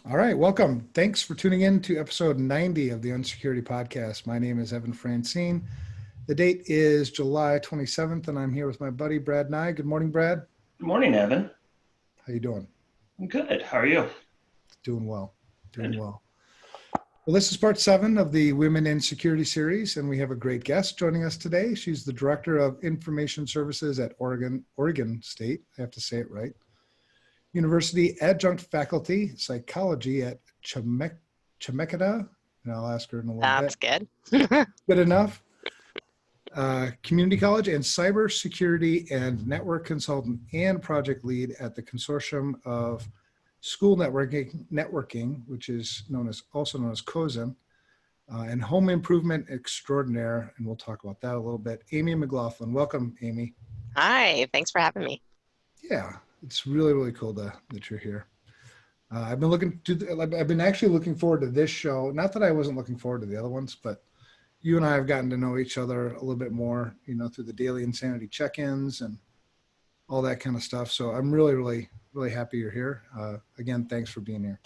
All right, welcome. Thanks for tuning in to episode 90 of the Unsecurity Podcast. My name is Evan Francine. The date is July 27th, and I'm here with my buddy Brad Nye. Good morning, Brad. Good morning, Evan. How you doing? I'm good. How are you? Doing well. Good. Well, this is part 7 of the Women in Security series, and we have a great guest joining us today. She's the Director of Information Services at Oregon State. I have to say it right. University adjunct faculty, psychology at Chemeketa, and I'll ask her in a little That's bit. good. Good enough. Community College, and cybersecurity and network consultant and project lead at the Consortium of School Networking, which is also known as CoSN, and home improvement extraordinaire, and we'll talk about that a little bit. Amy McLaughlin, welcome, Amy. Hi, thanks for having me. Yeah, it's really cool that you're here. I've been actually looking forward to this show. Not that I wasn't looking forward to the other ones, but you and I have gotten to know each other a little bit more, through the daily insanity check-ins and all that kind of stuff. So I'm really happy you're here. Again, thanks for being here.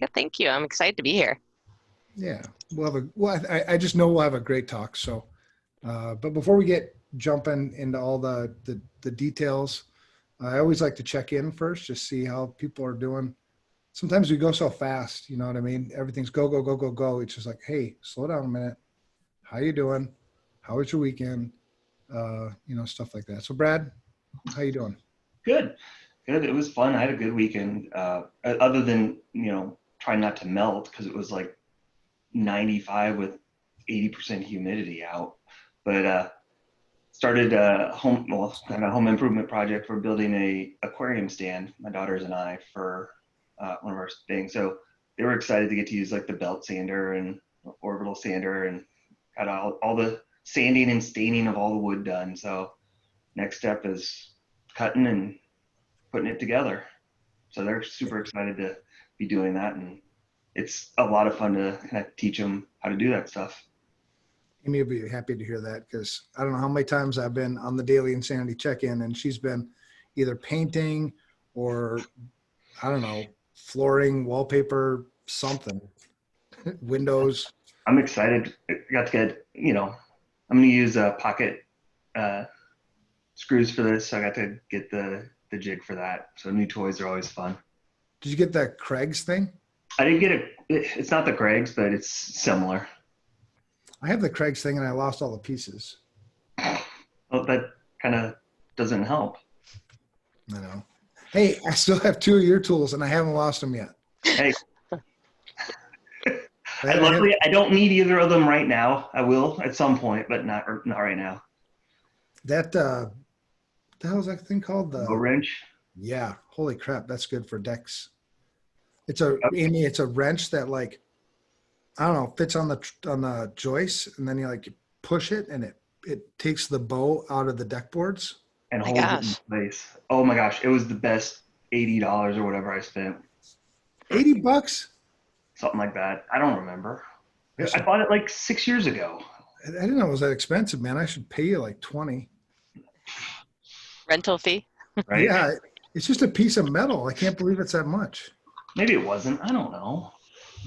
Yeah, thank you. I'm excited to be here. Yeah, I just know we'll have a great talk. So, but before we get jumping into all the details, I always like to check in first, just see how people are doing. Sometimes we go so fast, you know what I mean? Everything's go, go, go, go, go. It's just like, hey, slow down a minute. How you doing? How was your weekend? Stuff like that. So Brad, how you doing? Good. It was fun. I had a good weekend. Other than, trying not to melt because it was like 95 with 80% humidity out. But started a home improvement project. We're building a aquarium stand, my daughters and I, for one of our things. So they were excited to get to use like the belt sander and orbital sander and got all the sanding and staining of all the wood done. So next step is cutting and putting it together. So they're super excited to be doing that. And it's a lot of fun to kind of teach them how to do that stuff. Amy will be happy to hear that, because I don't know how many times I've been on the daily insanity check-in and she's been either painting or, I don't know, flooring, wallpaper, something, windows. I'm excited. I got to get, I'm going to use pocket screws for this. So I got to get the jig for that. So new toys are always fun. Did you get that Craig's thing? I didn't get it. It's not the Craig's, but it's similar. I have the Craig's thing and I lost all the pieces. Well, that kind of doesn't help. I know. Hey, I still have 2 of your tools and I haven't lost them yet. Hey. Luckily, I don't need either of them right now. I will at some point, but not right now. That the hell is that thing called? The wrench. Yeah, holy crap, that's good for decks. Amy, it's a wrench that, like, I don't know, fits on the joist, and then you push it and it takes the bow out of the deck boards and holds it in place. Oh my gosh, it was the best $80 or whatever I spent. $80? Something like that. I don't remember. I bought it like 6 years ago. I didn't know it was that expensive, man. I should pay you like 20. Rental fee? Right? Yeah, it's just a piece of metal. I can't believe it's that much. Maybe it wasn't. I don't know.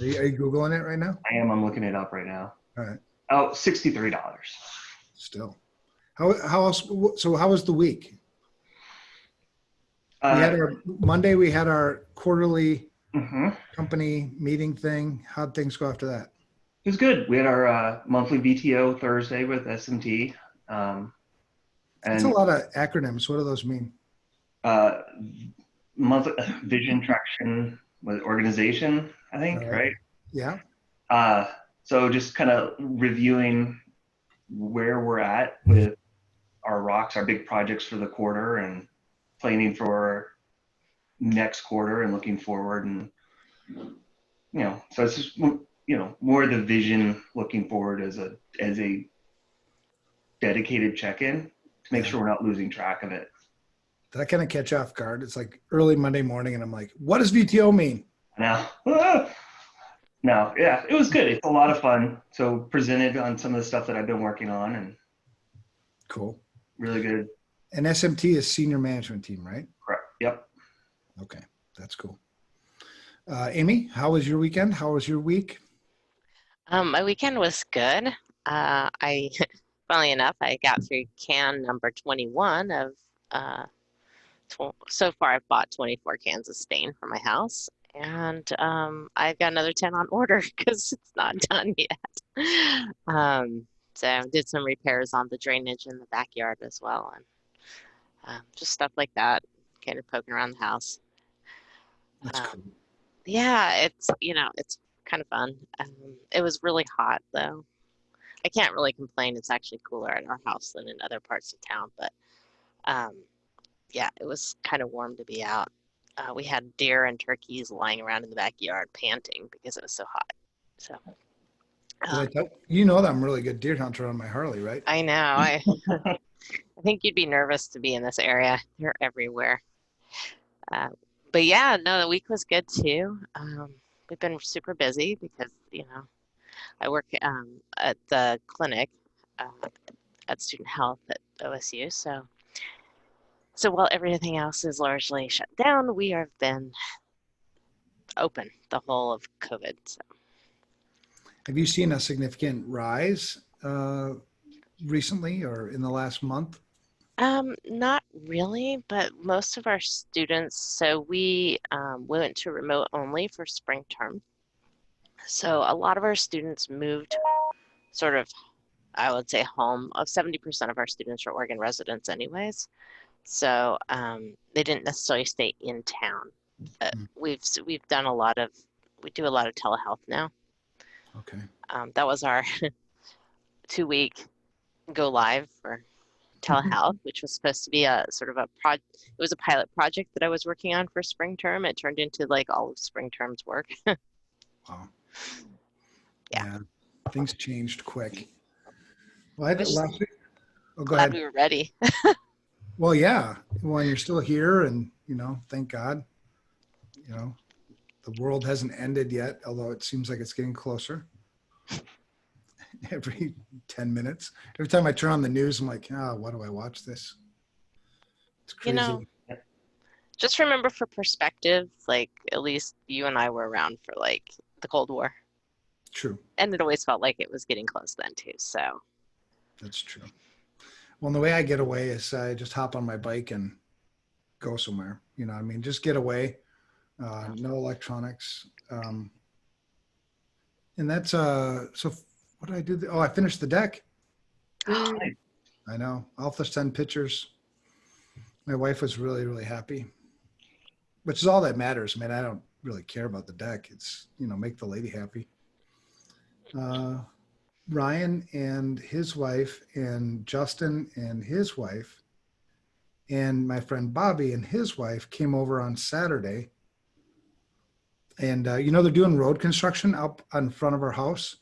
Are you Googling it right now? I am. I'm looking it up right now. All right. Oh, $63. Still. How else? So how was the week? Monday we had our quarterly company meeting thing. How'd things go after that? It was good. We had our monthly VTO Thursday with SMT. It's a lot of acronyms. What do those mean? Monthly vision traction with organization, I think, right? Yeah. So just kind of reviewing where we're at with our rocks, our big projects for the quarter, and planning for next quarter and looking forward. And, so it's just, more the vision looking forward as a dedicated check-in to make sure we're not losing track of it. Did I kind of catch off guard? It's like early Monday morning and I'm like, what does VTO mean? No, yeah, it was good. It's a lot of fun. So presented on some of the stuff that I've been working on, and cool. Really good. And SMT is senior management team, right? Correct. Yep. Okay, that's cool. Amy, how was your weekend? How was your week? My weekend was good. I, funnily enough, I got through can number 21 of, so far I've bought 24 cans of stain for my house. And I've got another 10 on order because it's not done yet. So I did some repairs on the drainage in the backyard as well, and just stuff like that, kind of poking around the house. That's Um, cool. yeah, it's kind of fun. It was really hot though. I can't really complain. It's actually cooler at our house than in other parts of town, but um, yeah, it was kind of warm to be out. We had deer and turkeys lying around in the backyard panting because it was so hot. So Did I um, tell you know that I'm a really good deer hunter on my Harley, right? I know. I think you'd be nervous to be in this area. They're everywhere. Uh, but yeah, no, the week was good too. We've been super busy because, I work at the clinic at student health at OSU. So while everything else is largely shut down, we have been open the whole of COVID. So, Have you seen a significant rise recently or in the last month? not really, but most of our students, so we went to remote only for spring term. So a lot of our students moved sort of, I would say, home. Of 70% of our students are Oregon residents anyways. So they didn't necessarily stay in town. Hmm. We've done a lot of we do a lot of telehealth now. Okay. That was our 2 week go live for telehealth, which was supposed to be a sort of it was a pilot project that I was working on for spring term. It turned into like all of spring term's work. Wow. Yeah, Yeah. Things changed quick. Well, I I did was just last week. Oh, go glad ahead. we were ready. Well, yeah. When you're still here and, thank God, you know, the world hasn't ended yet, although it seems like it's getting closer every 10 minutes. Every time I turn on the news, I'm like, why do I watch this? It's You know, crazy. just remember for perspective, like at least you and I were around for like the Cold War, True. and it always felt like it was getting close then too. So That's true. Well, and the way I get away is I just hop on my bike and go somewhere. I mean, just get away. No electronics. And that's so what did I do? Oh, I finished the deck. Yay. I know. I'll have to send pictures. My wife was really, really happy, which is all that matters. I mean, I don't really care about the deck. It's, make the lady happy. Ryan and his wife and Justin and his wife and my friend Bobby and his wife came over on Saturday. And, they're doing road construction up in front of our house,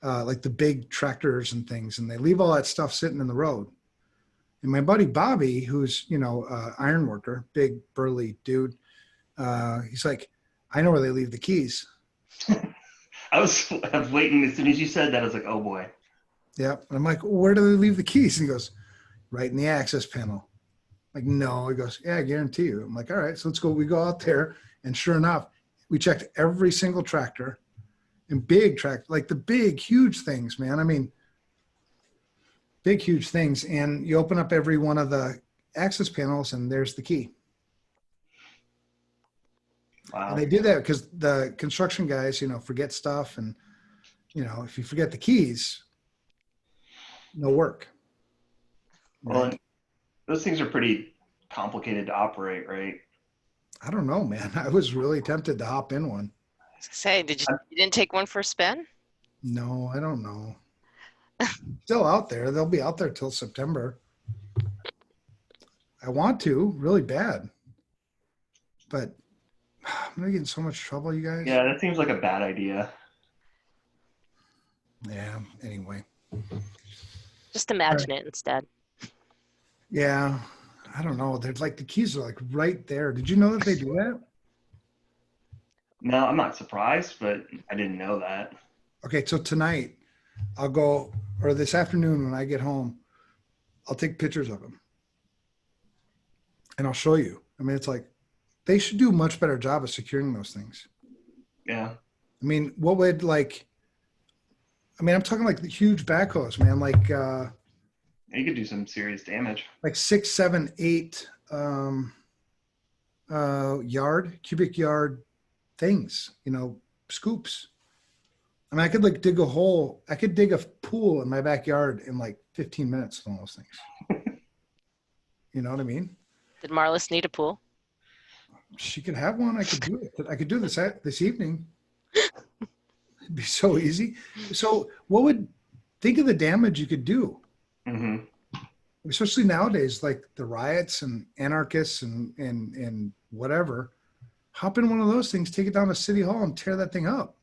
like the big tractors and things. And they leave all that stuff sitting in the road. And my buddy Bobby, who's, iron worker, big burly dude, he's like, I know where they leave the keys. I was waiting. As soon as you said that, I was like, oh boy. Yep. And I'm like, well, where do they leave the keys? And he goes, right in the access panel. I'm like, no. He goes, yeah, I guarantee you. I'm like, all right, so let's go. We go out there. And sure enough, we checked every single tractor and big tractor, like the big, huge things, man. I mean, big, huge things. And you open up every one of the access panels and there's the key. Wow. And they do that because the construction guys, forget stuff. And, if you forget the keys, no work. Well, Right. and those things are pretty complicated to operate, right? I don't know, man. I was really tempted to hop in one. I was gonna say, you didn't take one for a spin? No, I don't know. Still out there. They'll be out there till September. I want to really bad, but I'm gonna get in so much trouble, you guys. Yeah, that seems like a bad idea. Yeah. Anyway. Just imagine it instead. Yeah. I don't know. They're like the keys are like right there. Did you know that they do that? No, I'm not surprised, but I didn't know that. Okay. So tonight I'll go, or this afternoon when I get home, I'll take pictures of them and I'll show you. I mean, it's like they should do a much better job of securing those things. Yeah. I mean, what would I'm talking like the huge backhoes, man, You could do some serious damage. like 6, 7, 8 cubic yard things, scoops. I mean, I could like dig a hole. I could dig a pool in my backyard in like 15 minutes with all those things. You know what I mean? Did Marlis need a pool? She could have one. I could do it. I could do this evening. It'd be so easy. So think of the damage you could do, Mm-hmm. especially nowadays, like the riots and anarchists and whatever. Hop in one of those things, take it down to City Hall and tear that thing up.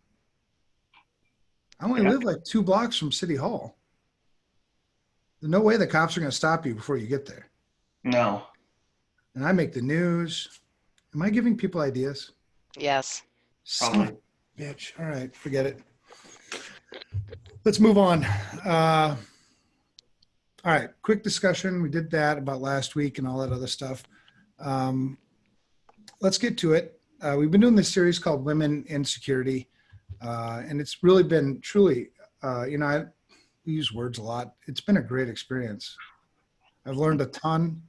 I only live like 2 blocks from City Hall. There's no way the cops are going to stop you before you get there. No. And I make the news. Am I giving people ideas? Yes. Probably. Bitch. All right, forget it. Let's move on. All right, quick discussion. We did that about last week and all that other stuff. Let's get to it. We've been doing this series called Women in Security, and it's really been truly, I use words a lot. It's been a great experience. I've learned a ton.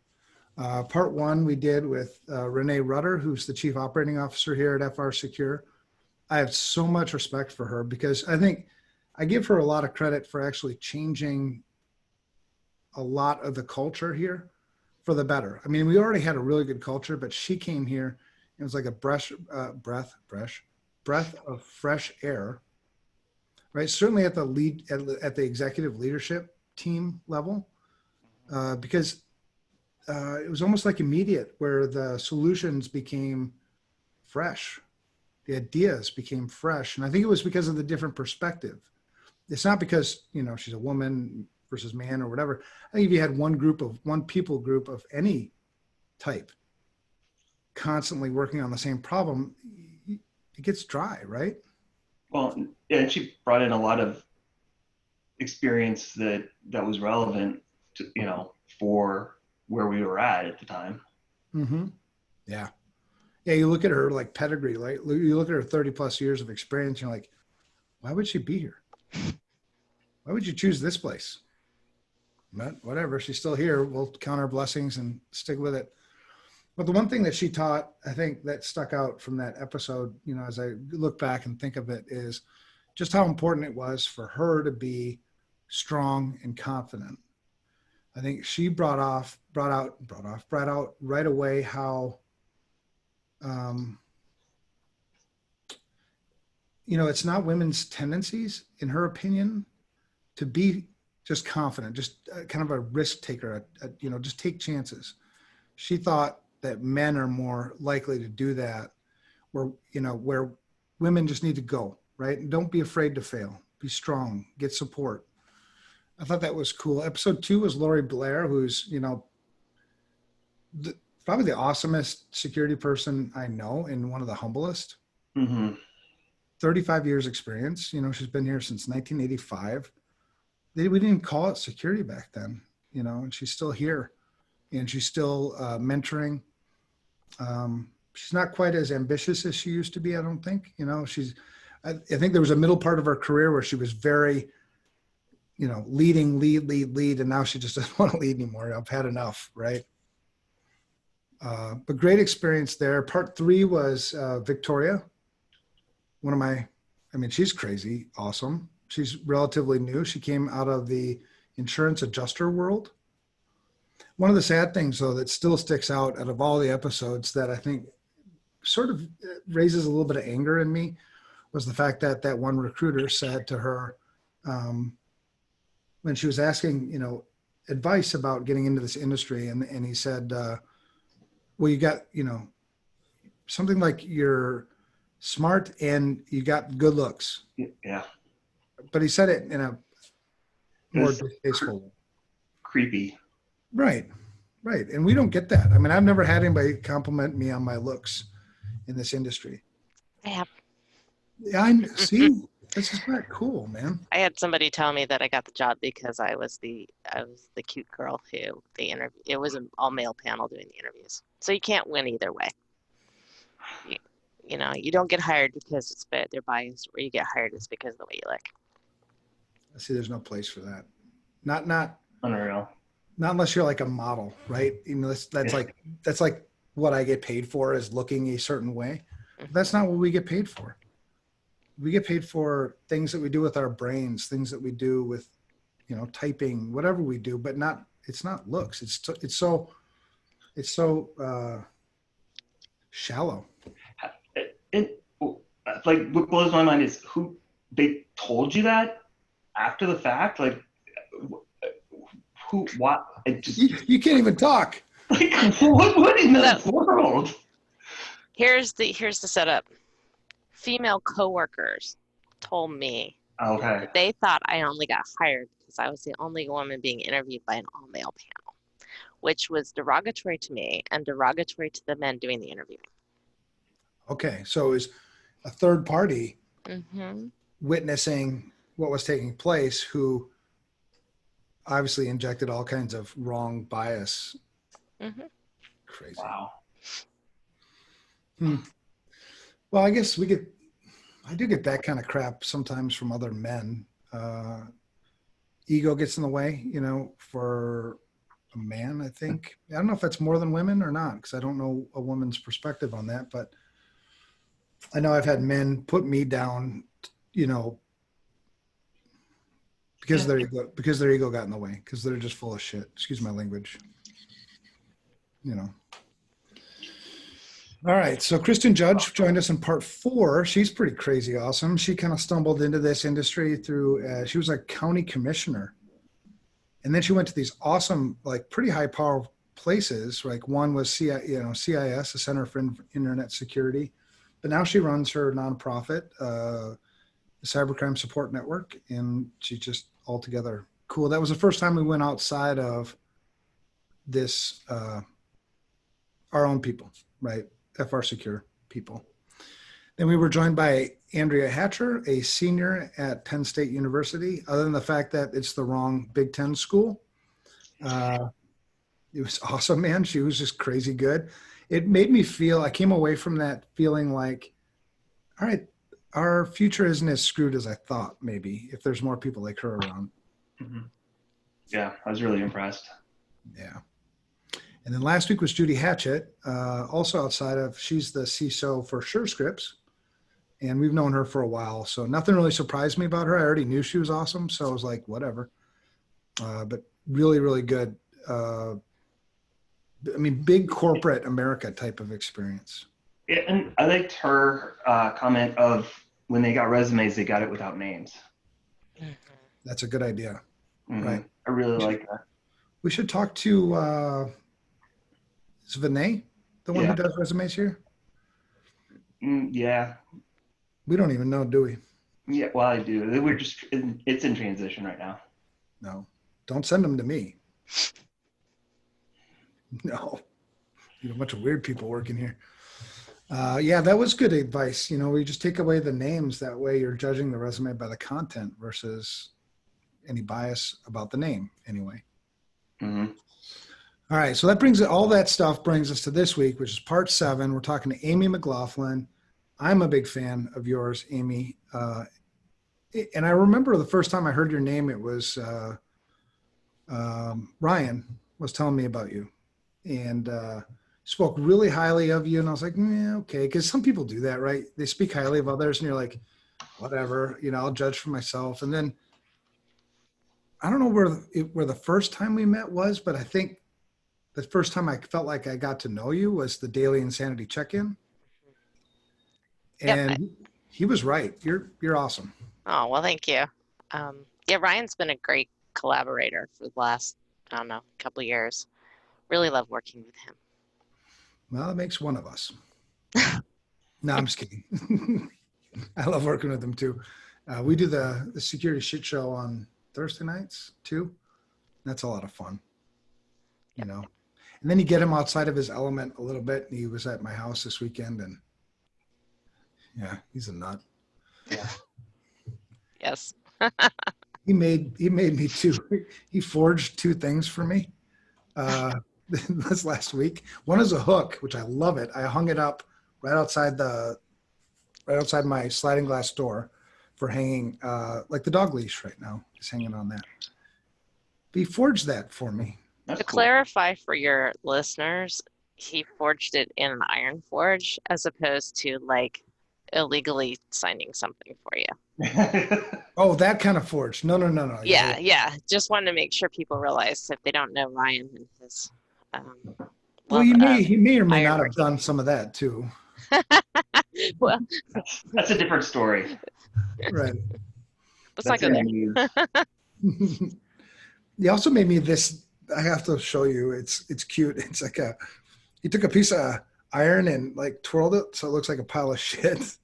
Part 1 we did with Renee Rutter, who's the Chief Operating Officer here at FRSecure. I have so much respect for her because I think I give her a lot of credit for actually changing a lot of the culture here for the better. I mean, we already had a really good culture, but she came here. It was like a breath of fresh air, right? Certainly at the executive leadership team level, because it was almost like immediate, where the solutions became fresh, the ideas became fresh, and I think it was because of the different perspective. It's not because she's a woman versus man or whatever. I think if you had one people group of any type constantly working on the same problem, it gets dry, right? Well, yeah, and she brought in a lot of experience that was relevant to, for where we were at the time. Mm-hmm. Yeah. Yeah, you look at her like pedigree, like you look at her 30 plus years of experience, you're like, why would she be here? Why would you choose this place? But whatever, she's still here. We'll count our blessings and stick with it. But the one thing that she taught, I think that stuck out from that episode, as I look back and think of it, is just how important it was for her to be strong and confident. I think she brought out right away how, it's not women's tendencies, in her opinion, to be just confident, just kind of a risk taker, just take chances. She thought that men are more likely to do that, where women just need to go, right? And don't be afraid to fail. Be strong, get support. I thought that was cool. Episode 2 was Lori Blair, who's, probably the awesomest security person I know and one of the humblest. Mm-hmm. 35 years experience. She's been here since 1985. We didn't even call it security back then, and she's still here and she's still mentoring. She's not quite as ambitious as she used to be, I don't think. I think there was a middle part of her career where she was very, lead, and now she just doesn't want to lead anymore. I've had enough, right? But great experience there. Part 3 was Victoria. She's crazy, awesome. She's relatively new. She came out of the insurance adjuster world. One of the sad things, though, that still sticks out of all the episodes that I think sort of raises a little bit of anger in me was the fact that that one recruiter said to her, when she was asking, advice about getting into this industry, and he said, well, you got, something like you're smart and you got good looks. Yeah. But he said it in a more distasteful way. Creepy. Right. And we don't get that. I've never had anybody compliment me on my looks in this industry. Yeah. See, this is not cool, man. I had somebody tell me that I got the job because I was the cute girl who they interviewed. It was an all male panel doing the interviews. So you can't win either way. you don't get hired because it's they're biased, or you get hired is because of the way you look. I see there's no place for that. Not Unreal. unless you're like a model, right? That's like what I get paid for is looking a certain way. That's not what we get paid for. We get paid for things that we do with our brains, things that we do with, typing, whatever we do, but it's not looks. It's so shallow. It like what blows my mind is who they told you that after the fact, like who, what? You can't even talk. Like what in the world? Here's the setup. Female coworkers told me Okay. that they thought I only got hired because I was the only woman being interviewed by an all-male panel, which was derogatory to me and derogatory to the men doing the interviewing. Okay, so is a third party Mm-hmm. witnessing what was taking place who obviously injected all kinds of wrong bias. Mm-hmm. Crazy. Wow. Well, I guess I do get that kind of crap sometimes from other men. Ego gets in the way, for a man, I think. I don't know if that's more than women or not, because I don't know a woman's perspective on that, but I know I've had men put me down, because their ego got in the way, because they're just full of shit. Excuse my language. All right. So Kristen Judge joined us in part 4. She's pretty crazy awesome. She kind of stumbled into this industry through, she was a county commissioner. And then she went to these awesome, like pretty high power places. Like one was CIS, the Center for Internet Security. But now she runs her nonprofit, the Cybercrime Support Network. And she's just altogether cool. That was the first time we went outside of this, our own people, right? FRSecure people. Then we were joined by Andrea Hatcher, a senior at Penn State University. Other than the fact that it's the wrong Big Ten school, it was awesome, man. She was just crazy good. It made me feel, I came away from that feeling like, all right, our future isn't as screwed as I thought, maybe, if there's more people like her around. Mm-hmm. Yeah, I was really impressed. Yeah. And then last week was Judy Hatchett, also outside of, she's the CISO for SureScripts, and we've known her for a while. So nothing really surprised me about her. I already knew she was awesome. So I was like, whatever. But really, really good. Big corporate America type of experience. Yeah, and I liked her comment of when they got resumes, they got it without names. That's a good idea. Mm-hmm. Right. I really like that. We should talk to, is Vinay the one who does resumes here? Yeah. We don't even know, do we? Yeah, well, I do. We're just, it's in transition right now. No, don't send them to me. No, a bunch of weird people working here. Yeah, that was good advice. We just take away the names. That way you're judging the resume by the content versus any bias about the name anyway. Mm-hmm. All right, so that brings all that stuff brings us to this week, which is part 7. We're talking to Amy McLaughlin. I'm a big fan of yours, Amy. And I remember the first time I heard your name, it was Ryan was telling me about you, and spoke really highly of you. And I was like, okay, because some people do that, right? They speak highly of others, and you're like, whatever, I'll judge for myself. And then I don't know where the first time we met was, but I think the first time I felt like I got to know you was the Daily Insanity Check-In. And Yep. He was right. You're awesome. Oh, well, thank you. Yeah, Ryan's been a great collaborator for the last, I don't know, couple of years. Really love working with him. Well, it makes one of us. No, I'm just kidding. I love working with him too. We do the security shit show on Thursday nights too. That's a lot of fun, And then you get him outside of his element a little bit. He was at my house this weekend, and yeah, he's a nut. Yeah. Yes. He made me too. He forged 2 things for me this last week. One is a hook, which I love it. I hung it up right outside the right outside my sliding glass door for hanging, like the dog leash right now is hanging on that. But he forged that for me. That's To cool. clarify for your listeners, he forged it in an iron forge as opposed to like illegally signing something for you. Oh, that kind of forge. No. Yeah. Just wanted to make sure people realize if they don't know Ryan and his Well, love of he may or may not have ironworking. done some of that too. Well, That's a different story. Right. let's not That's go in there. the news. He also made me this. I have to show you. It's cute. It's like he took a piece of iron and like twirled it so it looks like a pile of shit.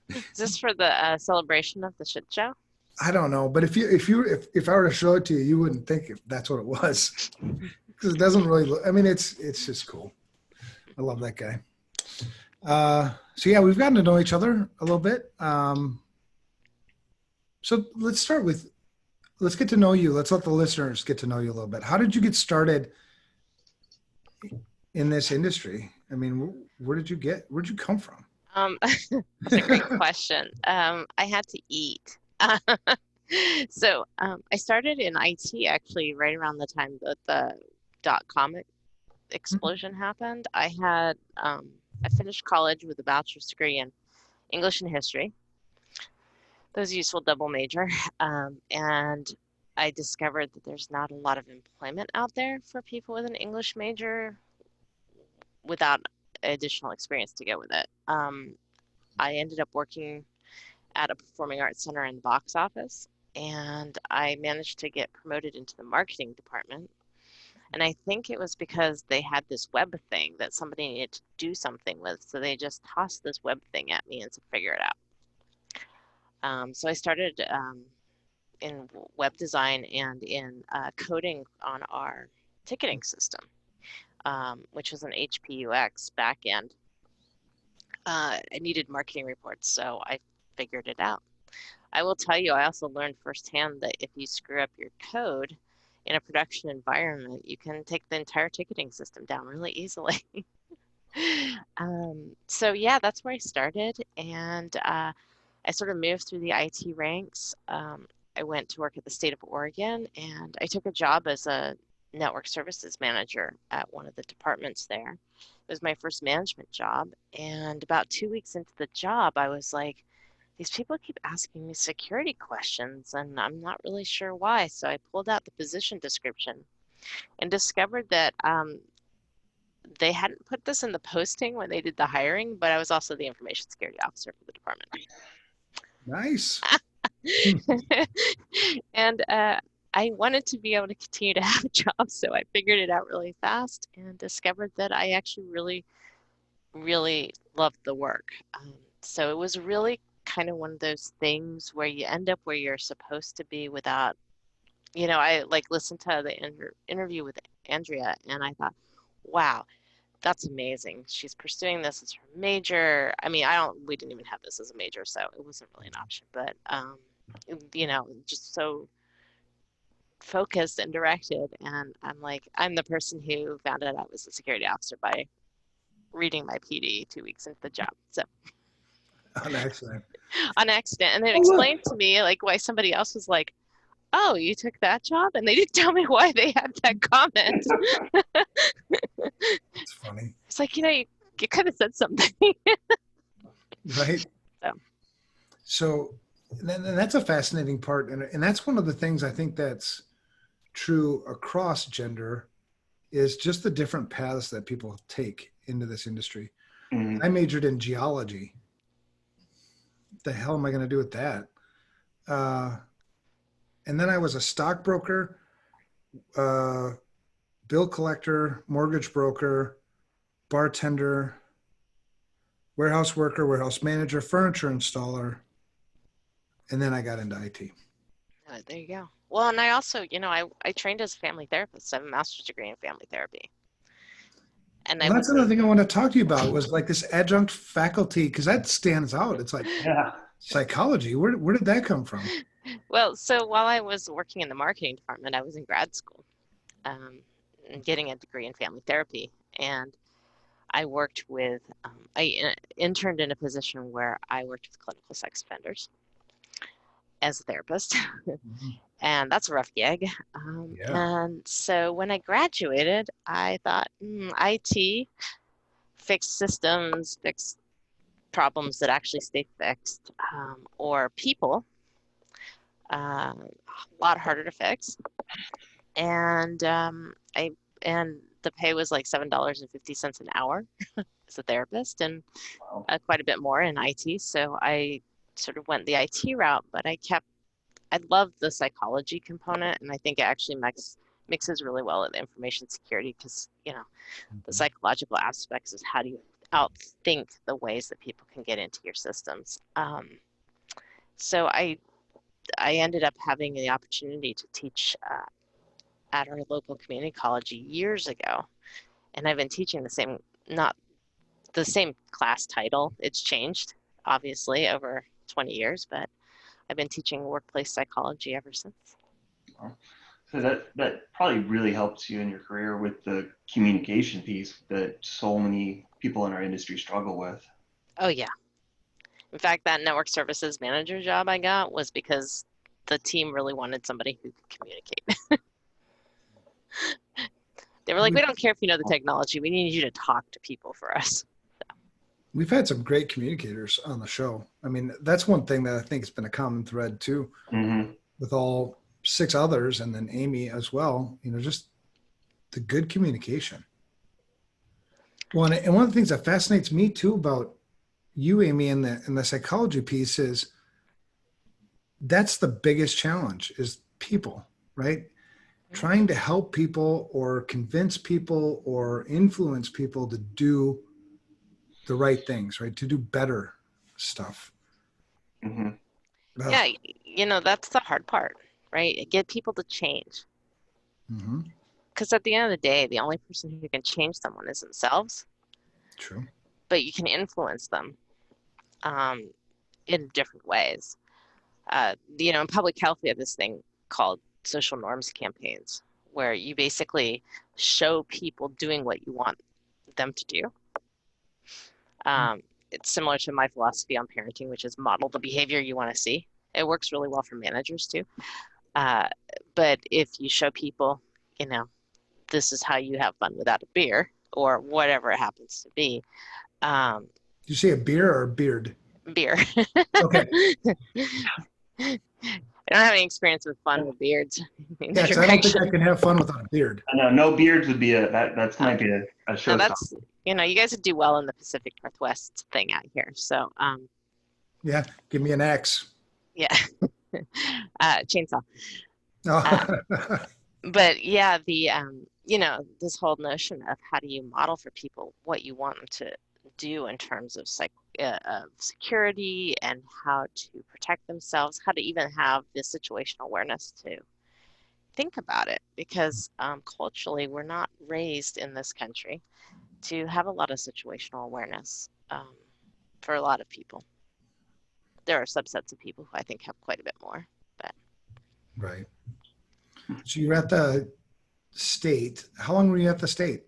Is this for the celebration of the shit show? I don't know, but if I were to show it to you, you wouldn't think if that's what it was because it doesn't really look. I mean, it's just cool. I love that guy. So yeah, we've gotten to know each other a little bit. So let's get to know you. Let's let the listeners get to know you a little bit. How did you get started in this industry? I mean, where'd you come from? That's a great question. I had to eat. So I started in IT actually right around the time that the .com explosion happened. I finished college with a bachelor's degree in English and history. That was a useful double major. And I discovered that there's not a lot of employment out there for people with an English major without additional experience to go with it. I ended up working at a performing arts center in the box office, and I managed to get promoted into the marketing department. And I think it was because they had this web thing that somebody needed to do something with, so they just tossed this web thing at me and said, figure it out. So I started in web design and in coding on our ticketing system, which was an HPUX backend. I needed marketing reports, so I figured it out. I will tell you, I also learned firsthand that if you screw up your code in a production environment, you can take the entire ticketing system down really easily. So yeah, that's where I started, and I sort of moved through the IT ranks. I went to work at the state of Oregon, and I took a job as a network services manager at one of the departments there. It was my first management job, and about 2 weeks into the job, I was like, these people keep asking me security questions, and I'm not really sure why. So I pulled out the position description and discovered that they hadn't put this in the posting when they did the hiring, but I was also the information security officer for the department. Nice. And I wanted to be able to continue to have a job, so I figured it out really fast and discovered that I actually really, really loved the work. So it was really kind of one of those things where you end up where you're supposed to be without, I like listened to the interview with Andrea and I thought, wow, that's amazing. She's pursuing this as her major. I mean, we didn't even have this as a major, so it wasn't really an option, but, just so focused and directed. And I'm like, I'm the person who found out I was a security officer by reading my PD 2 weeks into the job. So On accident. on accident. And it Oh, look. explained to me like why somebody else was like, oh, you took that job? And they didn't tell me why they had that comment. It's funny. It's like, you could have said something. Right. So and that's a fascinating part. And that's one of the things I think that's true across gender is just the different paths that people take into this industry. Mhm. I majored in geology. What the hell am I going to do with that? And then I was a stockbroker, bill collector, mortgage broker, bartender, warehouse worker, warehouse manager, furniture installer, and then I got into IT. There you go. Well, and I also, I trained as a family therapist. I have a master's degree in family therapy. And Well, that's another thing I want to talk to you about was like this adjunct faculty, because that stands out. It's like psychology. Where did that come from? Well, so while I was working in the marketing department, I was in grad school, getting a degree in family therapy. And I worked with, interned in a position where I worked with clinical sex offenders as a therapist, Mhm. and that's a rough gig. Yeah. And so when I graduated, I thought, IT, fix systems, fix problems that actually stay fixed, or people, a lot harder to fix. And and the pay was like $7.50 an hour as a therapist, and Wow. quite a bit more in IT. So I sort of went the IT route, but I love the psychology component, and I think it actually mixes really well with information security because, the psychological aspects is how do you outthink the ways that people can get into your systems. So I ended up having the opportunity to teach at our local community college years ago, and I've been teaching not the same class title. It's changed, obviously, over 20 years, but I've been teaching workplace psychology ever since. Wow. So that probably really helps you in your career with the communication piece that so many people in our industry struggle with. Oh, yeah. In fact, that network services manager job I got was because the team really wanted somebody who could communicate. They were like, we don't care if you know the technology. We need you to talk to people for us. We've had some great communicators on the show. I mean, that's one thing that I think has been a common thread too, Mm-hmm. with all 6 others and then Amy as well, just the good communication. Well, and one of the things that fascinates me too about you, Amy, and the psychology piece is that's the biggest challenge is people, right? Trying to help people or convince people or influence people to do the right things, right? To do better stuff. Mm-hmm. Yeah, Ugh. that's the hard part, right? Get people to change. Mm-hmm. Because at the end of the day, the only person who can change someone is themselves, True. but you can influence them um, in different ways. In public health, we have this thing called social norms campaigns, where you basically show people doing what you want them to do. It's similar to my philosophy on parenting, which is model the behavior you want to see. It works really well for managers too. Uh, but if you show people, this is how you have fun without a beer or whatever it happens to be. Um, Did you say a beer or a beard? Beer. Okay. I don't have any experience with fun with beards. Yeah, because I don't think I can have fun without a beard. No, no beards would be that might be a No, showstopper. you guys would do well in the Pacific Northwest thing out here. So, Yeah, give me an axe. yeah, chainsaw. Oh. But yeah, this whole notion of how do you model for people what you want them to do in terms of security and how to protect themselves, how to even have the situational awareness to think about it, because culturally we're not raised in this country to have a lot of situational awareness for a lot of people. There are subsets of people who I think have quite a bit more, but Right. So you're at the state. How long were you at the state?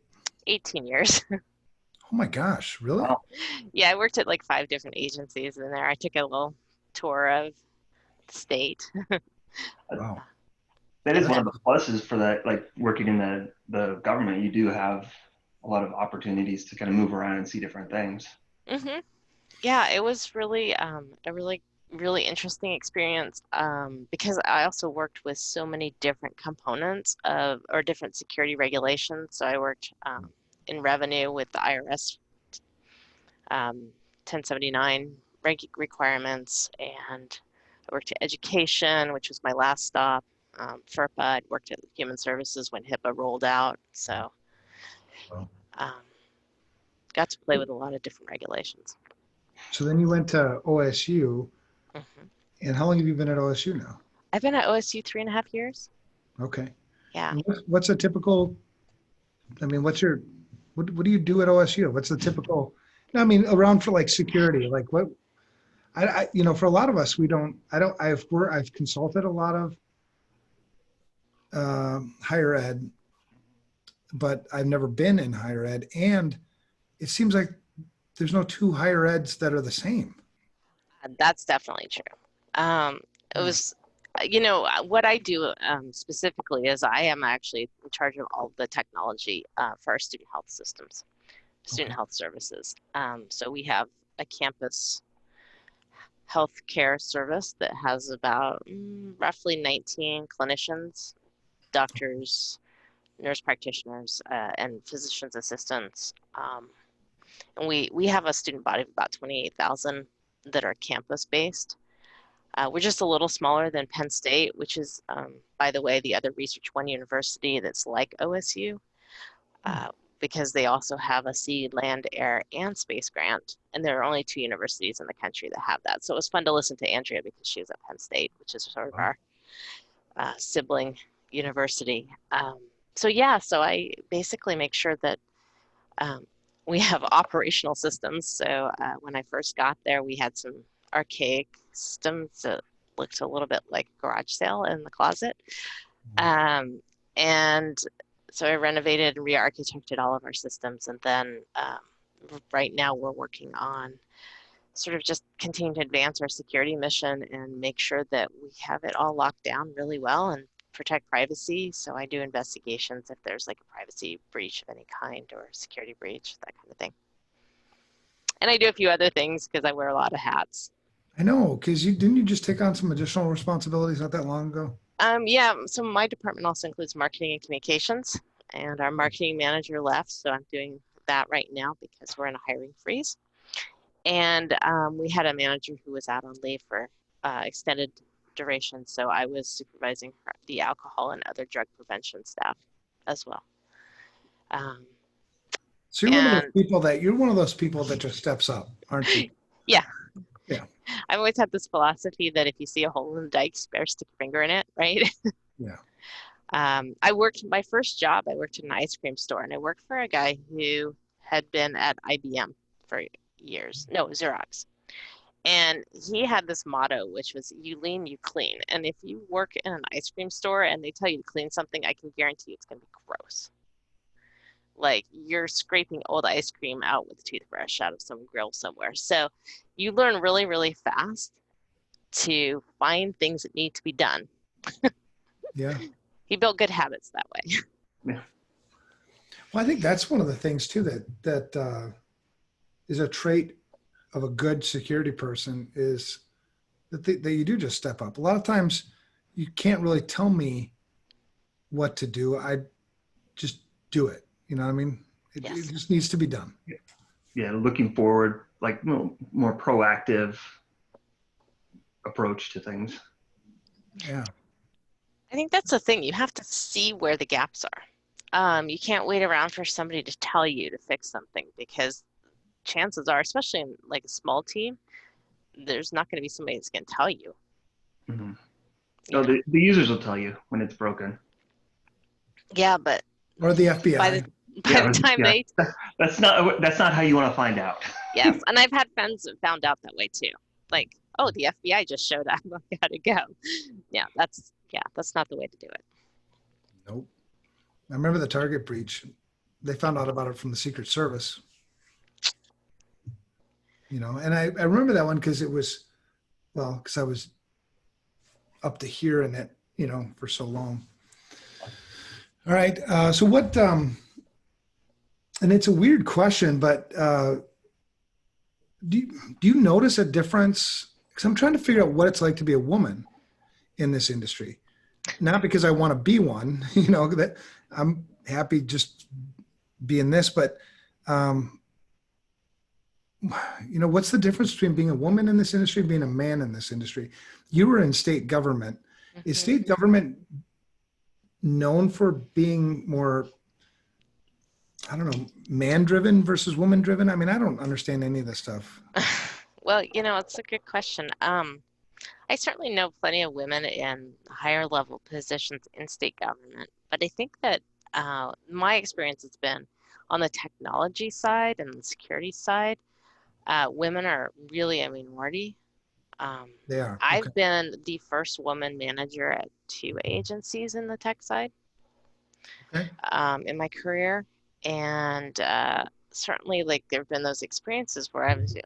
18 years. Oh my gosh, really? Wow. Yeah, I worked at like 5 different agencies in there. I took a little tour of the state. Wow. That is And one then, of the pluses for that, like working in the government. You do have a lot of opportunities to kind of move around and see different things. hmm yeah, it was really a really interesting experience because I also worked with so many different components or different security regulations. So I worked in revenue with the IRS 1079 requirements, and I worked at education, which was my last stop. FERPA, I'd worked at Human Services when HIPAA rolled out. So Wow. um, got to play with a lot of different regulations. So then you went to OSU. hmm And how long have you been at OSU now? I've been at OSU 3.5 years. Okay. Yeah. And what's a typical, I mean, what do you do at OSU? What's the typical, I mean, around for like security, like what, for a lot of us, I've consulted a lot of higher ed, but I've never been in higher ed. And it seems like there's no two higher eds that are the same. That's definitely true. It was, what I do specifically is I am actually in charge of all the technology for our student health systems, student Okay. health services. So we have a campus healthcare service that has about roughly 19 clinicians, doctors, nurse practitioners, and physician's assistants. And we have a student body of about 28,000 that are campus based. We're just a little smaller than Penn State, which is, by the way, the other Research One university that's like OSU, because they also have a seed, land, air, and space grant. And there are only 2 universities in the country that have that. So it was fun to listen to Andrea because she was at Penn State, which is sort of our sibling university. So I basically make sure that we have operational systems. So when I first got there, we had some archaic systems that looked a little bit like a garage sale in the closet. And so I renovated and re-architected all of our systems. And then right now we're working on sort of just continue to advance our security mission and make sure that we have it all locked down really well and protect privacy. So I do investigations if there's like a privacy breach of any kind or security breach, that kind of thing. And I do a few other things because I wear a lot of hats. I know, because didn't you just take on some additional responsibilities not that long ago? Yeah, so my department also includes marketing and communications, and our marketing manager left, so I'm doing that right now because we're in a hiring freeze. And we had a manager who was out on leave for extended duration, so I was supervising the alcohol and other drug prevention staff as well. So you're one of those people that just steps up, aren't you? Yeah. Yeah. I've always had this philosophy that if you see a hole in the dike, you better stick your finger in it, right? Yeah. My first job, I worked in an ice cream store, and I worked for a guy who had been at IBM for years. No, Xerox. And he had this motto, which was you lean, you clean. And if you work in an ice cream store and they tell you to clean something, I can guarantee it's going to be gross. Like you're scraping old ice cream out with a toothbrush out of some grill somewhere. So you learn really, really fast to find things that need to be done. Yeah. He built good habits that way. Yeah. Well, I think that's one of the things too that is a trait of a good security person is that you do just step up. A lot of times you can't really tell me what to do. I just do it. You know what I mean? It just needs to be done. Yeah, looking forward, like more proactive approach to things. Yeah. I think that's the thing. You have to see where the gaps are. You can't wait around for somebody to tell you to fix something because chances are, especially in like a small team, there's not going to be somebody that's going to tell you. Mm-hmm. Oh, the users will tell you when it's broken. Yeah, but or the FBI. By the time they that's not how you want to find out. Yes, and I've had friends that found out that way too. Like, oh, the FBI just showed up. I gotta go. Yeah, that's not the way to do it. Nope. I remember the Target breach. They found out about it from the Secret Service. You know, and I remember that one because I was up to here in it, you know, for so long. All right. So what, and it's a weird question, but do you notice a difference? Because I'm trying to figure out what it's like to be a woman in this industry. Not because I want to be one, you know, that I'm happy just being this, but, you know, what's the difference between being a woman in this industry and being a man in this industry? You were in state government. Mm-hmm. Is state government known for being more, I don't know, man-driven versus woman-driven? I mean, I don't understand any of this stuff. Well, you know, it's a good question. I certainly know plenty of women in higher level positions in state government, but I think that my experience has been on the technology side and the security side. Women are really a minority. They are. I've been the first woman manager at 2 agencies in the tech side in my career. And certainly like there have been those experiences where I was the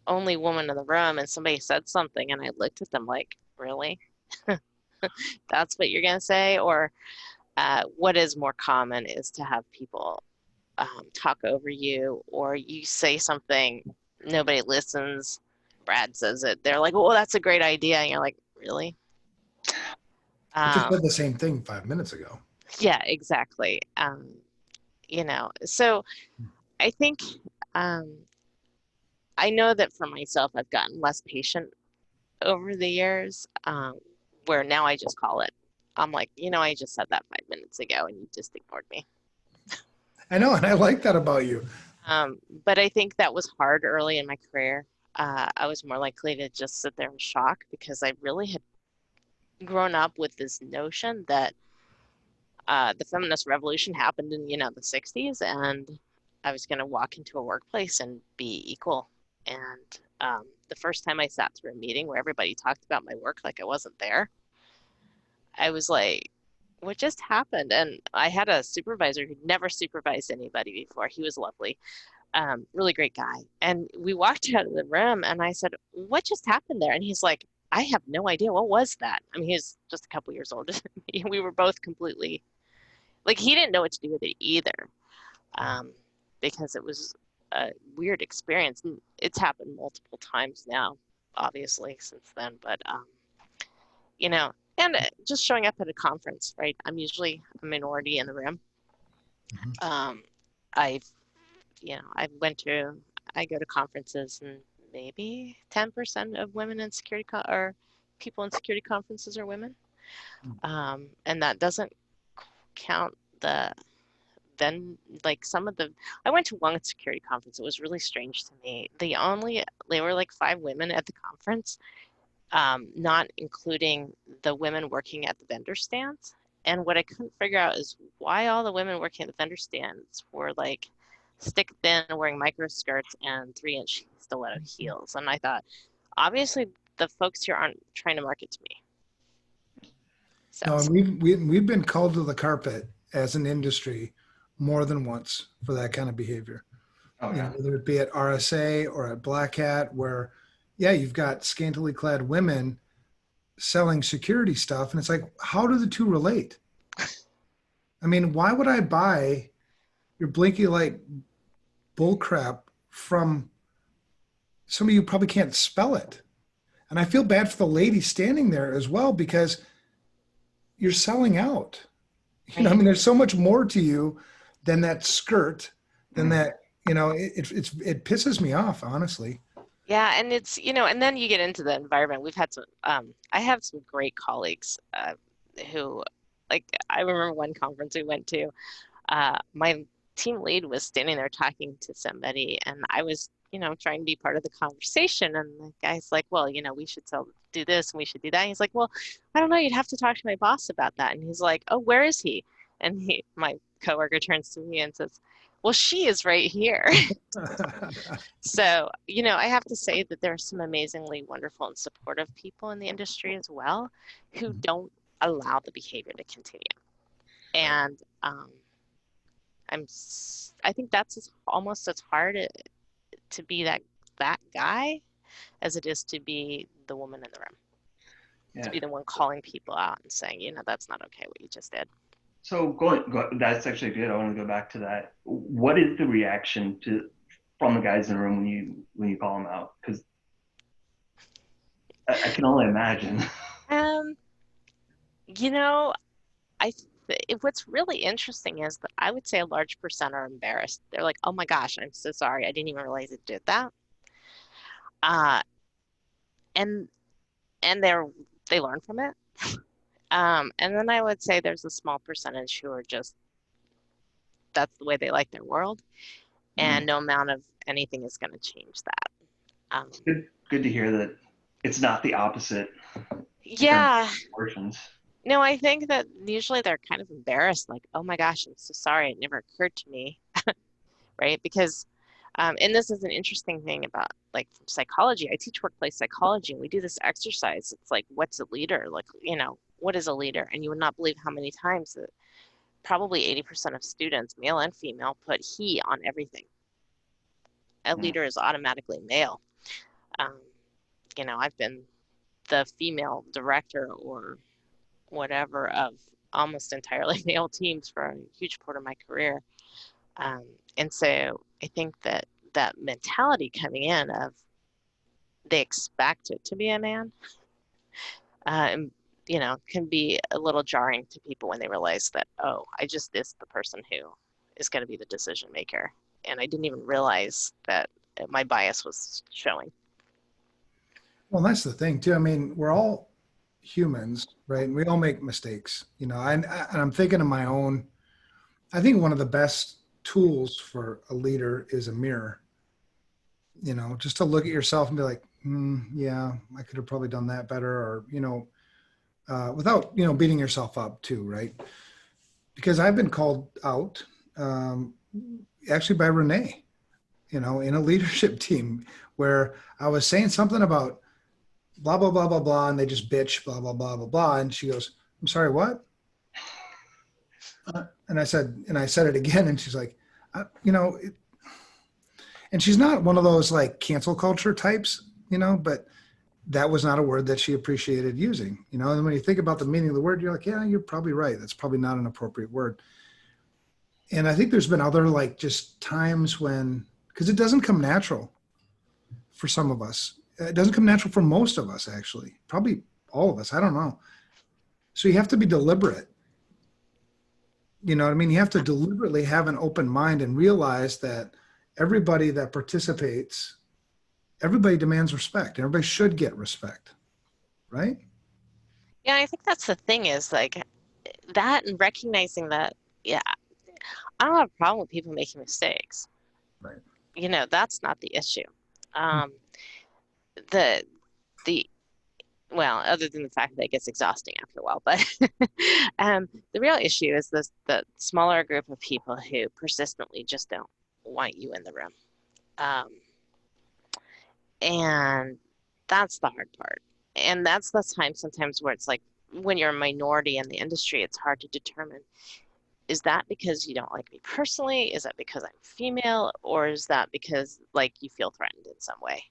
only woman in the room and somebody said something and I looked at them like, really? That's what you're gonna say? Or what is more common is to have people talk over you, or you say something, nobody listens. Brad says it. They're like, "Oh, that's a great idea." And you're like, "Really?" I just Um, said the same thing 5 minutes ago. yeah, exactly. So I think um, I know that for myself, I've gotten less patient over the years, where now I just call it. I'm like, I just said that 5 minutes ago, and you just ignored me. I know, and I like that about you. But I think that was hard early in my career. I was more likely to just sit there in shock because I really had grown up with this notion that the feminist revolution happened in, the 60s, and I was going to walk into a workplace and be equal. And the first time I sat through a meeting where everybody talked about my work like I wasn't there, I was like, what just happened? And I had a supervisor who'd never supervised anybody before. He was lovely, really great guy. And we walked out of the room and I said, what just happened there? And he's like, I have no idea. What was that? I mean, he was just a couple years older than me. We were both completely, like, he didn't know what to do with it either, um, because it was a weird experience. And it's happened multiple times now, obviously, since then. But, you know, and just showing up at a conference, right? I'm usually a minority in the room. Mhm. I've I go to conferences and maybe 10% of women in or people in security conferences are women. And that doesn't count then like some of I went to one security conference. It was really strange to me. They were like 5 women at the conference, not including the women working at the vendor stands. And what I couldn't figure out is why all the women working at the vendor stands were like stick thin, wearing micro skirts and 3-inch stiletto heels. And I thought, obviously, the folks here aren't trying to market to me. So, No, and we've been called to the carpet as an industry more than once for that kind of behavior. Oh You know, yeah. whether it be at RSA or at Black Hat, where yeah, you've got scantily clad women selling security stuff, and it's like, how do the two relate? I mean, why would I buy your blinky light bullcrap from somebody who probably can't spell it? And I feel bad for the lady standing there as well because you're selling out. You know, I right. mean, there's so much more to you than that skirt, than Mhm. that. You know, it pisses me off, honestly. Yeah, and it's, and then you get into the environment. We've had some, I have some great colleagues who, like, I remember one conference we went to. My team lead was standing there talking to somebody, and I was, trying to be part of the conversation. And the guy's like, well, we should do this and we should do that. And he's like, well, I don't know. You'd have to talk to my boss about that. And he's like, oh, where is he? And my coworker turns to me and says, well, she is right here. So, I have to say that there are some amazingly wonderful and supportive people in the industry as well who don't allow the behavior to continue. Right. And I think that's almost as hard to be that guy as it is to be the woman in the room, to Yeah. be the one calling people out and saying, that's not okay what you just did. So that's actually good. I want to go back to that. What is the reaction from the guys in the room when you call them out? Because I can only imagine. Um, you know, what's really interesting is that I would say a large percent are embarrassed. They're like, "Oh my gosh, I'm so sorry. I didn't even realize it did that." Uh, and and they learn from it. And then I would say there's a small percentage who are just that's the way they like their world, and Mm. no amount of anything is going to change that. It's good to hear that it's not the opposite in terms Yeah, of proportions. no, I think that usually they're kind of embarrassed, like, "Oh my gosh, I'm so sorry. It never occurred to me," right? Because, and this is an interesting thing about like from psychology. I teach workplace psychology, and we do this exercise. It's like, what's a leader? Like, what is a leader? And you would not believe how many times that probably 80% of students, male and female, put he on everything. a leader is automatically male. Um, you know, I've been the female director or whatever of almost entirely male teams for a huge part of my career. Um, and so I think that that mentality coming in of they expect it to be a man, and, you know, can be a little jarring to people when they realize that, oh, I just is the person who is going to be the decision maker. And I didn't even realize that my bias was showing. Well, that's the thing too. I mean, we're all humans, right? And we all make mistakes, you know, and I'm thinking of my own. I think one of the best tools for a leader is a mirror, you know, just to look at yourself and be like, yeah, I could have probably done that better, or, you know, without, you know, beating yourself up too, right? Because I've been called out, actually by Renee, you know, in a leadership team where I was saying something about blah, blah, blah, blah, blah, and they just bitch, blah, blah, blah, blah, blah. And she goes, I'm sorry, what? And I said it again. And she's like, you know, and she's not one of those like cancel culture types, you know, but that was not a word that she appreciated using, you know. And when you think about the meaning of the word, you're like, yeah, you're probably right. That's probably not an appropriate word. And I think there's been other like just times when, because it doesn't come natural for some of us. It doesn't come natural for most of us, actually. Probably all of us. I don't know. So you have to be deliberate. You know what I mean? You have to deliberately have an open mind and realize that everybody that participates, everybody demands respect. Everybody should get respect, right? Yeah, I think that's the thing is like that and recognizing that, yeah, I don't have a problem with people making mistakes. Right. You know, that's not the issue. Um, the the well, other than the fact that it gets exhausting after a while, but the real issue is this the smaller group of people who persistently just don't want you in the room. Um, and that's the hard part. And that's the time sometimes where it's like when you're a minority in the industry, it's hard to determine, is that because you don't like me personally? Is that because I'm female? Or is that because like you feel threatened in some way?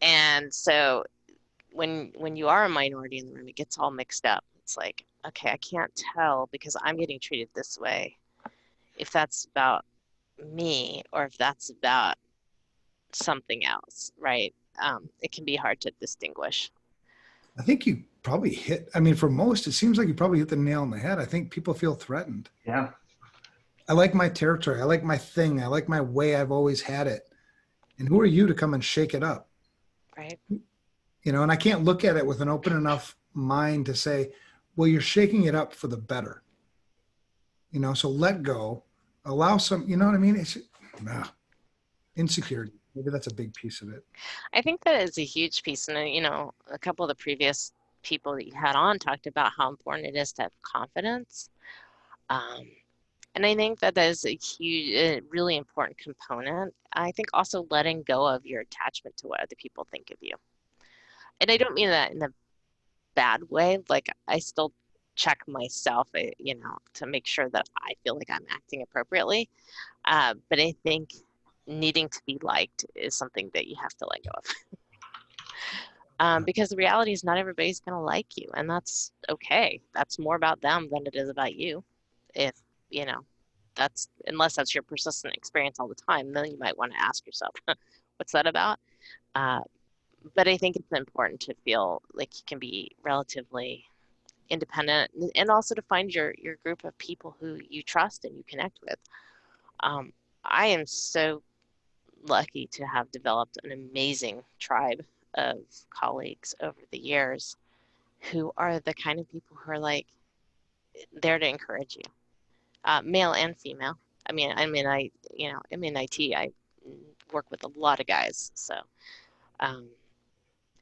And so when you are a minority in the room, it gets all mixed up. It's like, okay, I can't tell because I'm getting treated this way if that's about me or if that's about something else, right? It can be hard to distinguish. I think you probably hit, I mean, for most, it seems like you probably hit the nail on the head. I think people feel threatened. Yeah. I like my territory. I like my thing. I like my way I've always had it. And who are you to come and shake it up? Right. You know, and I can't look at it with an open enough mind to say, well, you're shaking it up for the better. You know, so let go, allow some, you know what I mean? It's insecurity. Maybe that's a big piece of it. I think that is a huge piece. And, you know, a couple of the previous people that you had on talked about how important it is to have confidence. And I think that that is a huge, really important component. I think also letting go of your attachment to what other people think of you. And I don't mean that in a bad way. Like I still check myself, you know, to make sure that I feel like I'm acting appropriately. But I think needing to be liked is something that you have to let go of. Because the reality is not everybody's going to like you, and that's okay. That's more about them than it is about you. If, you know, that's, unless that's your persistent experience all the time, then you might want to ask yourself, what's that about? But I think it's important to feel like you can be relatively independent and also to find your group of people who you trust and you connect with. I am so lucky to have developed an amazing tribe of colleagues over the years who are the kind of people who are like there to encourage you, male and female. You know, I'm in IT. I work with a lot of guys, so um,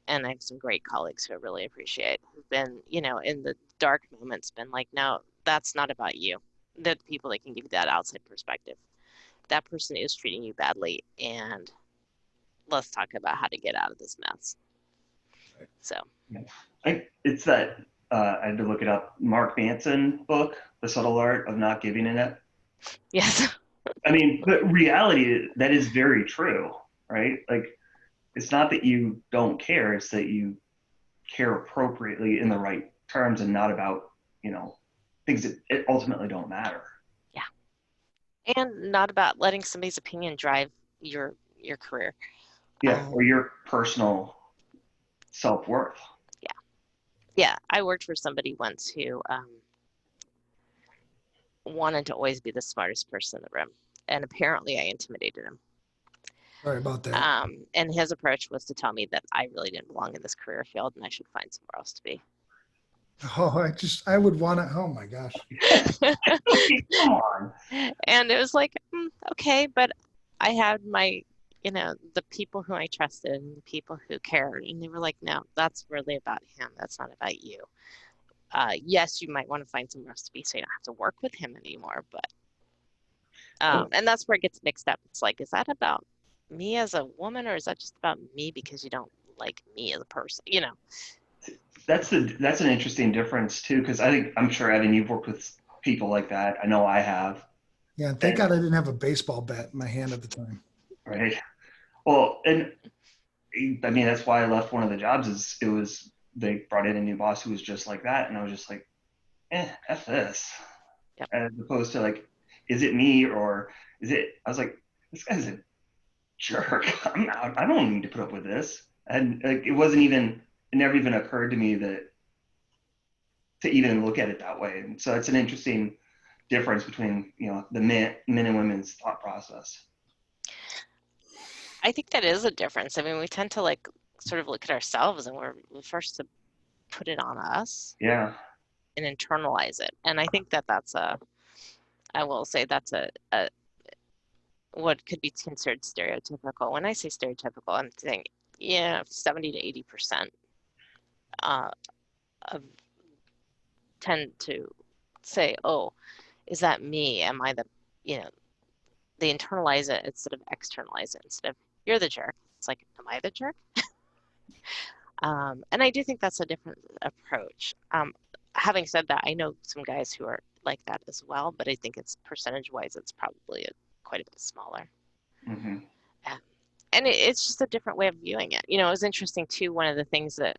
and I have some great colleagues who I really appreciate, who've been, you know, in the dark moments, been like, no, that's not about you. They're the people that can give you that outside perspective. That person is treating you badly, and let's talk about how to get out of this mess. So, It's that I had to look it up. Mark Manson book, The Subtle Art of Not Giving a Net. yes. I mean, but reality, that is very true, right? Like, it's not that you don't care, it's that you care appropriately in the right terms and not about, things that it ultimately don't matter. Yeah. And not about letting somebody's opinion drive your career. Yeah, Um, or your personal self-worth. yeah. Yeah. I worked for somebody once who wanted to always be the smartest person in the room. And apparently I intimidated him. Sorry about that. And his approach was to tell me that I really didn't belong in this career field and I should find somewhere else to be. Oh, I would want to, oh my gosh. Come on. And it was like, okay, but I had the people who I trusted and the people who cared, and they were like, no, that's really about him. That's not about you. Yes, you might want to find somewhere else to be so you don't have to work with him anymore. But and that's where it gets mixed up. It's like, is that about me as a woman, or is that just about me because you don't like me as a person? That's an interesting difference too, because I'm sure, Evan, you've worked with people like that. I know I have. Yeah, and thank God I didn't have a baseball bat in my hand at the time. Right. Well, and I mean, that's why I left one of the jobs. Is it was they brought in a new boss who was just like that, and I was just like, f this, Yep. as opposed to like, is it me or is it? I was like, this guy's a jerk. I'm out. I don't need to put up with this. And like, it never even occurred to me that to even look at it that way. And so it's an interesting difference between the men and women's thought process. I think that is a difference. I mean, we tend to like sort of look at ourselves and we're first to put it on us Yeah. and internalize it. And I think that I will say that's a what could be considered stereotypical. When I say stereotypical, I'm saying, 70 to 80% of tend to say, oh, is that me? Am I they internalize it instead of externalize it. Instead of, you're the jerk. It's like, am I the jerk? And I do think that's a different approach. Having said that, I know some guys who are like that as well, but I think it's percentage-wise, it's probably quite a bit smaller. Mm-hmm. And it's just a different way of viewing it. It was interesting too. One of the things that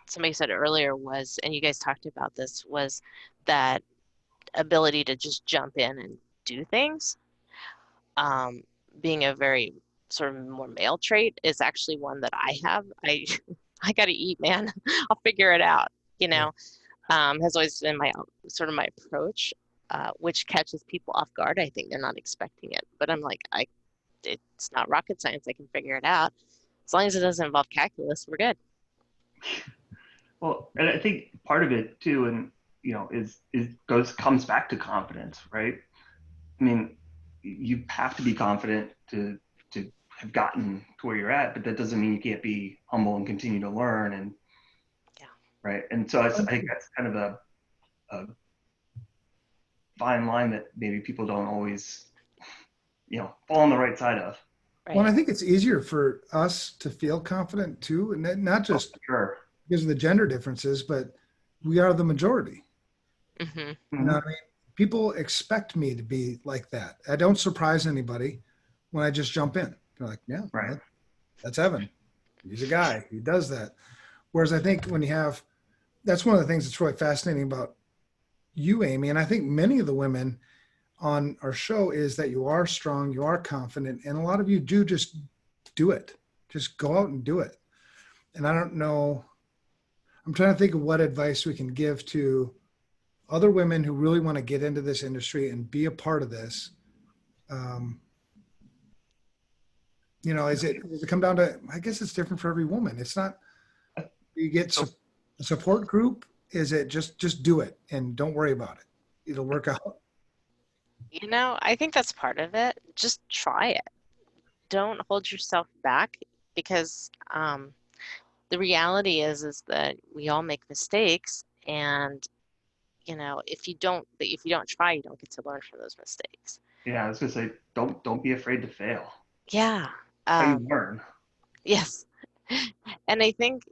somebody said earlier was, and you guys talked about this, was that ability to just jump in and do things. Being a very sort of more male trait is actually one that I have. I got to eat, man. I'll figure it out. Has always been my approach, which catches people off guard. I think they're not expecting it, but I'm like, it's not rocket science. I can figure it out. As long as it doesn't involve calculus, we're good. Well, and I think part of it too, and comes back to confidence, right? I mean, you have to be confident to have gotten to where you're at, but that doesn't mean you can't be humble and continue to learn. And right, and so I think that's kind of a fine line that maybe people don't always, fall on the right side of. Right. Well, I think it's easier for us to feel confident too, and not just because of the gender differences, but we are the majority. Mm-hmm. You know what I mean? People expect me to be like that. I don't surprise anybody when I just jump in. They're like, yeah, right. That's Evan. He's a guy. He does that. Whereas I think that's one of the things that's really fascinating about you, Amy, and I think many of the women on our show is that you are strong, you are confident, and a lot of you do just do it. Just go out and do it. And I don't know, I'm trying to think of what advice we can give to other women who really want to get into this industry and be a part of this. Does it come down to, I guess it's different for every woman. It's not, you get a support group. Is it just do it and don't worry about it. It'll work out. I think that's part of it. Just try it. Don't hold yourself back, because the reality is that we all make mistakes, and if you don't try, you don't get to learn from those mistakes. Yeah, I was gonna say, don't be afraid to fail. Yeah. How you learn. Yes. And I think,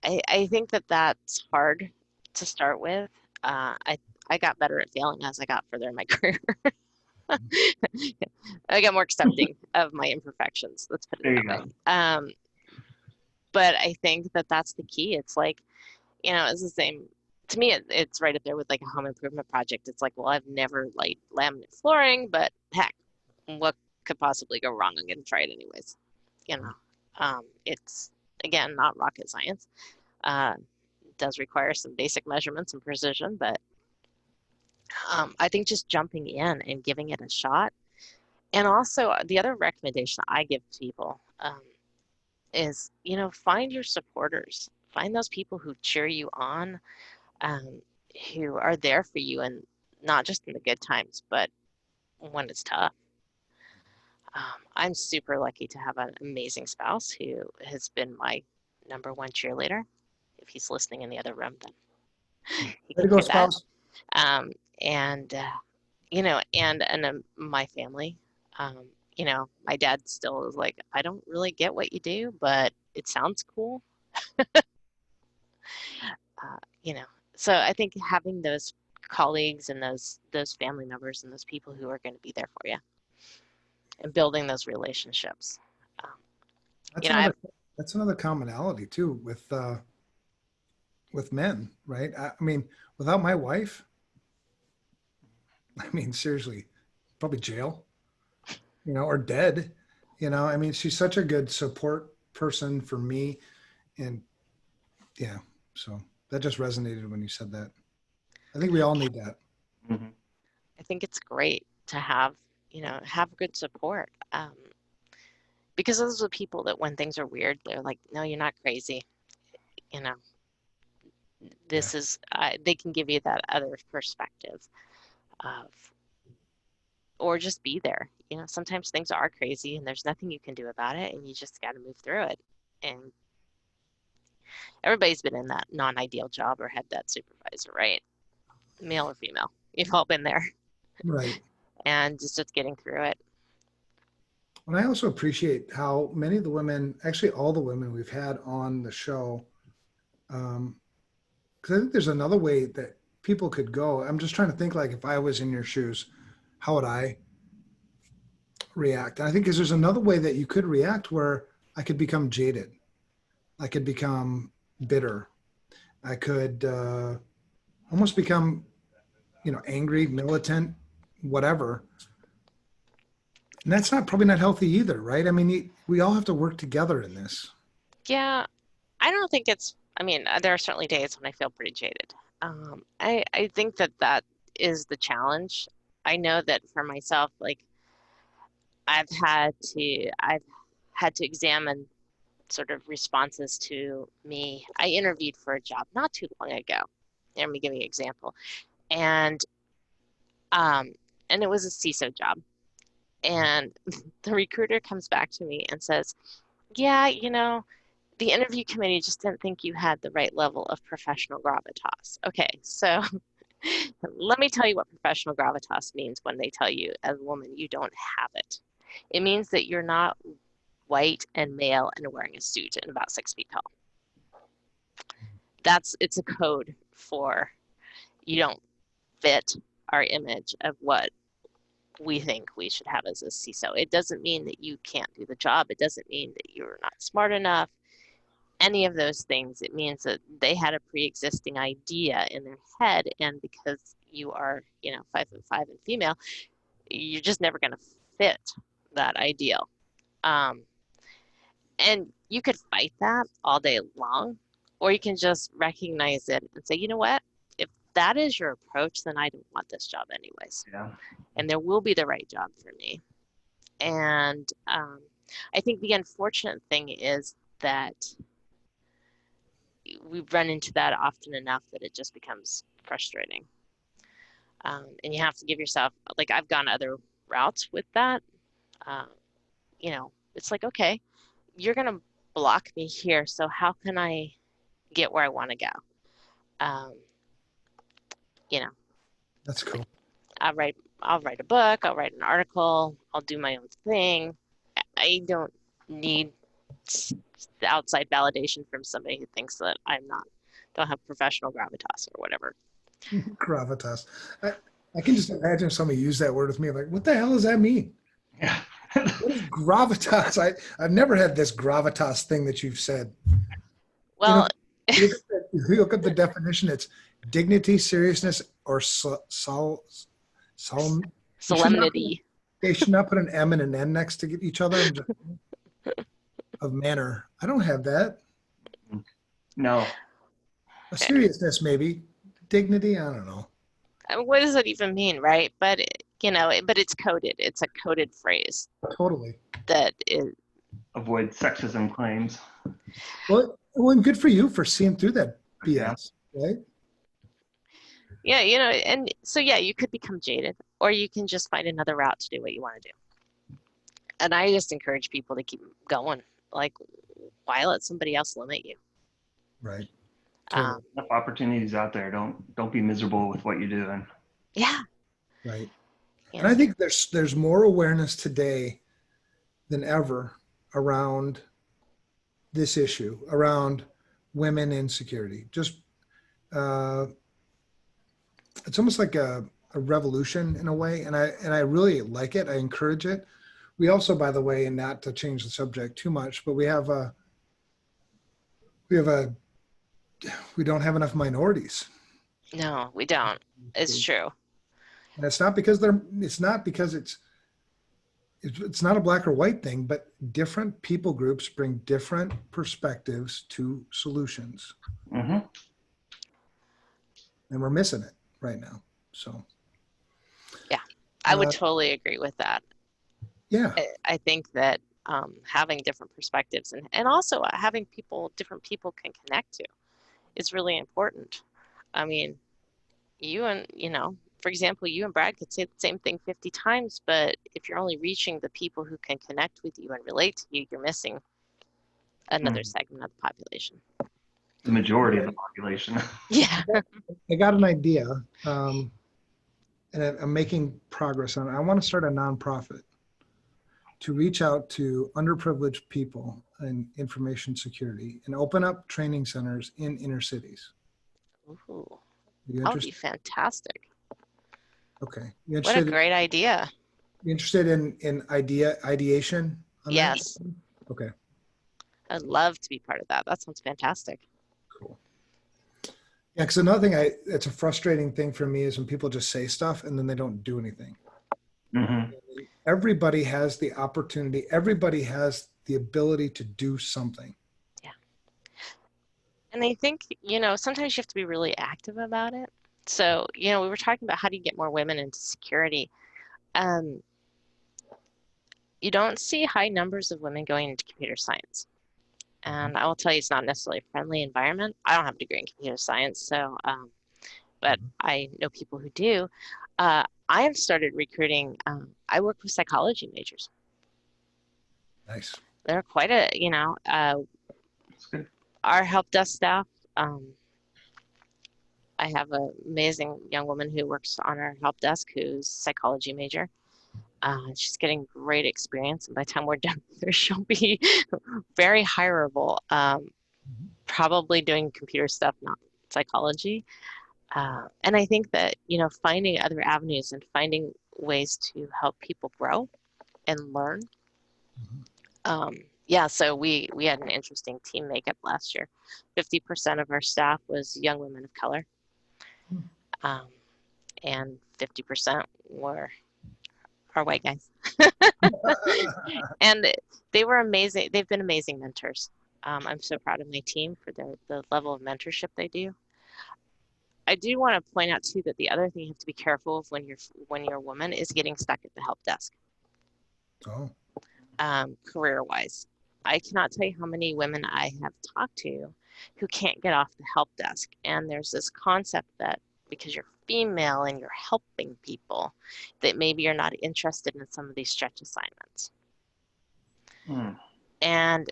I think that that's hard to start with. I got better at failing as I got further in my career. I got more accepting of my imperfections. Let's put it There you that go. way. But I think that that's the key. It's like, it's the same. To me, it's right up there with like a home improvement project. It's like, well, I've never like laminate flooring, but heck, what could possibly go wrong? I'm going to try it anyways. It's again not rocket science. It does require some basic measurements and precision, but I think just jumping in and giving it a shot. And also, the other recommendation I give to people is, find your supporters, find those people who cheer you on, um, who are there for you, and not just in the good times, but when it's tough. I'm super lucky to have an amazing spouse who has been my number one cheerleader. If he's listening in the other room, then he Way can to go, hear that. spouse. Um, and my family, um, my dad still is like, I don't really get what you do, but it sounds cool. uh, you know, so I think having those colleagues and those family members and those people who are going to be there for you and building those relationships. Um, That's I've another commonality too with men, right? I mean, without my wife, I mean, seriously, probably jail, or dead. I mean, she's such a good support person for me, and yeah, so that just resonated when you said that. I think we all need that. Hmm. I think it's great to have good support. Because those are the people that when things are weird, they're like, no, you're not crazy. You know, Yeah. they can give you that other perspective of, or just be there. Sometimes things are crazy and there's nothing you can do about it, and you just got to move through it. And everybody's been in that non-ideal job or had that supervisor, right? Male or female. You've all been there, Right. and just getting through it. And I also appreciate how many of the women, actually all the women we've had on the show, because I think there's another way that people could go. I'm just trying to think, like, if I was in your shoes, how would I react? And I think because there's another way that you could react where I could become jaded. I could become bitter. I could almost become, angry, militant, whatever. And that's probably not healthy either, right? I mean, we all have to work together in this. Yeah, I don't think I mean, there are certainly days when I feel pretty jaded. I think that is the challenge. I know that for myself, like I've had to examine sort of responses to me. I interviewed for a job not too long ago. Let me give you an example. And um, and it was a CISO job. And the recruiter comes back to me and says, yeah, the interview committee just didn't think you had the right level of professional gravitas. Okay, so let me tell you what professional gravitas means when they tell you as a woman you don't have it. It means that you're not white and male and wearing a suit and about 6 feet tall. It's a code for you don't fit our image of what we think we should have as a CISO. It doesn't mean that you can't do the job. It doesn't mean that you're not smart enough. Any of those things. It means that they had a pre-existing idea in their head, and because you are, 5'5" and female, you're just never going to fit that ideal. And you could fight that all day long, or you can just recognize it and say, you know what? If that is your approach, then I don't want this job anyways. Yeah. And there will be the right job for me. And I think the unfortunate thing is that we run into that often enough that it just becomes frustrating. And you have to give yourself, like I've gone other routes with that. Uh, it's like, okay, you're going to block me here. So how can I get where I want to go? Um, you know, That's cool. I'll write a book, I'll write an article, I'll do my own thing. I don't need the outside validation from somebody who thinks that don't have professional gravitas or whatever. Gravitas. I can just imagine if somebody used that word with me, like, what the hell does that mean? Yeah. What is gravitas? I've never had this gravitas thing that you've said. You know, Well, you look at the definition, it's dignity, seriousness, or you should not put, solemnity. they should not put an M and an N next to each other. I'm just, of manner. I don't have that. No. A seriousness, maybe. Dignity, I don't know. What does it even mean, right? But but it's coded. It's a coded phrase Totally. that is, Avoid sexism claims. Well, and good for you for seeing through that BS, right? yeah, and so yeah, you could become jaded, or you can just find another route to do what you want to do. And I just encourage people to keep going. Like, why let somebody else limit you? Right. Um, Totally. Enough opportunities out there. Don't be miserable with what you're doing. yeah, Right. you And I know, think there's more awareness today than ever around this issue, around women in security. Just it's almost like a revolution in a way, and I really like it. I encourage it. We also, by the way, and not to change the subject too much, but we have a we don't have enough minorities. no, we don't. It's true. And it's not because it's not a black or white thing, but different people groups bring different perspectives to solutions, Mm-hmm. and we're missing it right now. So Yeah, I would uh, totally agree with that. yeah, I think that having different perspectives and also having different people can connect to is really important. I mean, for example, you and Brad could say the same thing 50 times, but if you're only reaching the people who can connect with you and relate to you, you're missing another segment of the population. The majority of the population. Yeah. I got an idea, and I'm making progress on it. I want to start a nonprofit to reach out to underprivileged people in information security and open up training centers in inner cities. Ooh, Are you that would be interested? fantastic. Okay. You What a interested? great idea. You interested in ideation on that? Yes, Okay. I'd love to be part of that. That sounds fantastic. Cool. Yeah, because another thing it's a frustrating thing for me is when people just say stuff and then they don't do anything. Mm-hmm. Everybody has the opportunity. Everybody has the ability to do something. Yeah. And I think, sometimes you have to be really active about it. So, we were talking about how do you get more women into security. Um, you don't see high numbers of women going into computer science. And I will tell you, it's not necessarily a friendly environment. I don't have a degree in computer science, but I know people who do. I have started recruiting. I work with psychology majors. Nice. They're quite That's good. our help desk staff. I have an amazing young woman who works on our help desk who's a psychology major. She's getting great experience, and by the time we're done with her, she'll be very hireable. Probably doing computer stuff, not psychology. And I think that, finding other avenues and finding ways to help people grow and learn. Yeah, so we had an interesting team makeup last year. 50% of our staff was young women of color, and 50% were our white guys. And they were amazing. They've been amazing mentors. I'm so proud of my team for the level of mentorship they do. I do want to point out too that the other thing you have to be careful of when you're a woman is getting stuck at the help desk. Oh. Career-wise, I cannot tell you how many women I have talked to who can't get off the help desk. And there's this concept that because you're female and you're helping people, that maybe you're not interested in some of these stretch assignments. And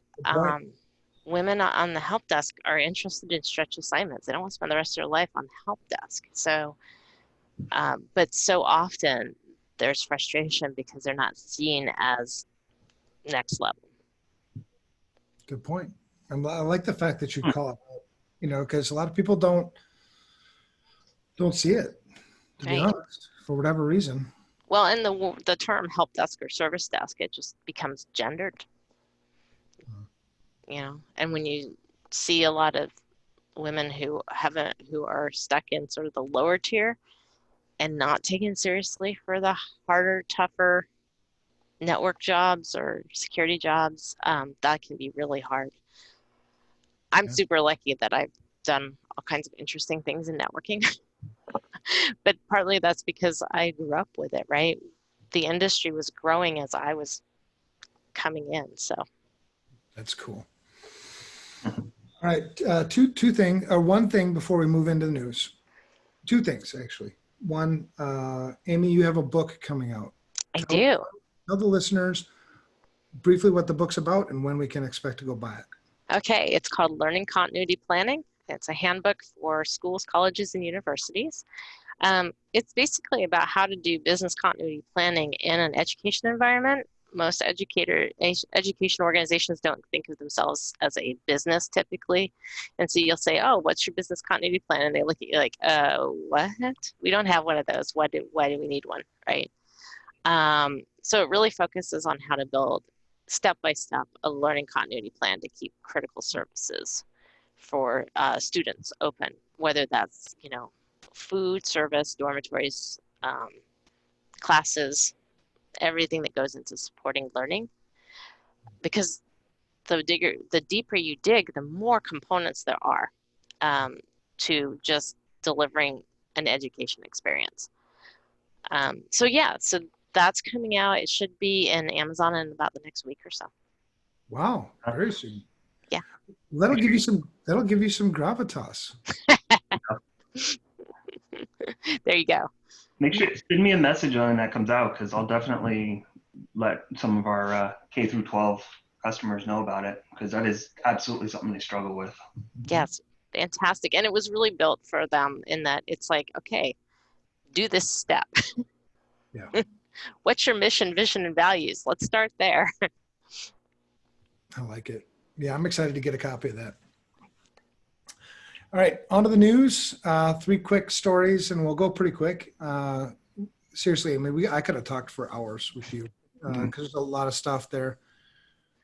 women on the help desk are interested in stretch assignments. They don't want to spend the rest of their life on the help desk. So, but so often there's frustration because they're not seen as next level. Good point. I like the fact that you call it out, because a lot of people don't see it. to be Right. honest, for whatever reason. Well, and the term help desk or service desk, it just becomes gendered, and when you see a lot of women who are stuck in sort of the lower tier and not taken seriously for the harder, tougher network jobs or security jobs, that can be really hard. I'm Yeah. super lucky that I've done all kinds of interesting things in networking, but partly that's because I grew up with it, right? The industry was growing as I was coming in, so. That's cool. All right, one thing before we move into the news. Two things, actually. One, Amy, you have a book coming out. I do. Tell the listeners briefly what the book's about and when we can expect to go buy it. Okay, it's called Learning Continuity Planning. It's a handbook for schools, colleges, and universities. It's basically about how to do business continuity planning in an education environment. Most education organizations don't think of themselves as a business typically. And so you'll say, oh, what's your business continuity plan? And they look at you like, what? We don't have one of those. Why do we need one, right? So it really focuses on how to build step by step a learning continuity plan to keep critical services for students open, whether that's, food, service, dormitories, classes, everything that goes into supporting learning. Because the deeper you dig, the more components there are to just delivering an education experience. So that's coming out. It should be in Amazon in about the next week or so. Wow, very soon. Yeah. That'll give you some gravitas. There you go. Make sure send me a message on when that comes out, because I'll definitely let some of our K through 12 customers know about it, because that is absolutely something they struggle with. Yes, fantastic. And it was really built for them in that it's like, okay, do this step. Yeah. What's your mission, vision, and values? Let's start there. I like it. Yeah, I'm excited to get a copy of that. All right, on to the news. 3 quick stories, and we'll go pretty quick. Seriously, I mean, I could have talked for hours with you because there's a lot of stuff there.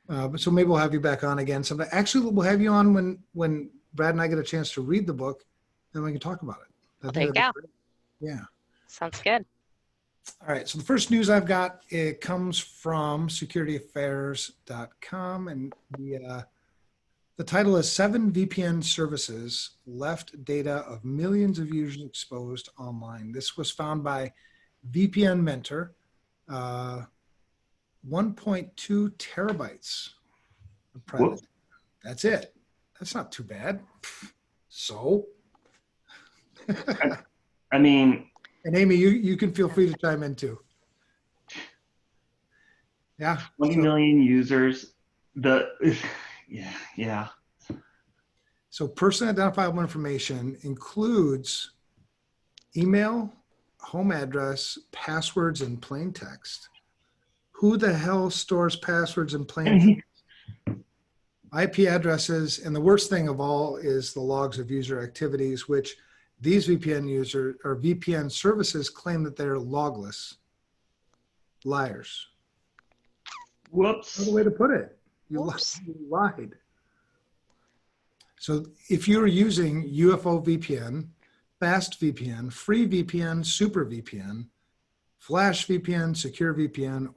But so maybe we'll have you back on again sometime. Actually, we'll have you on when Brad and I get a chance to read the book, and we can talk about it. Well, there you go. Yeah. Sounds good. All right, so the first news I've got, it comes from securityaffairs.com, and the title is 7 VPN services left data of millions of users exposed online. This was found by VPN Mentor, 1.2 terabytes of private data. That's it. That's not too bad. So, I mean, and Amy, you can feel free to chime in too. Yeah. 20 million users. Yeah. So personally identifiable information includes email, home address, passwords in plain text. Who the hell stores passwords in plain text? IP addresses, and the worst thing of all is the logs of user activities, which these VPN services claim that they're logless. Liars. Whoops. Another way to put it. You lied. So if you're using UFO VPN, Fast VPN, Free VPN, Super VPN, Flash VPN, Secure VPN,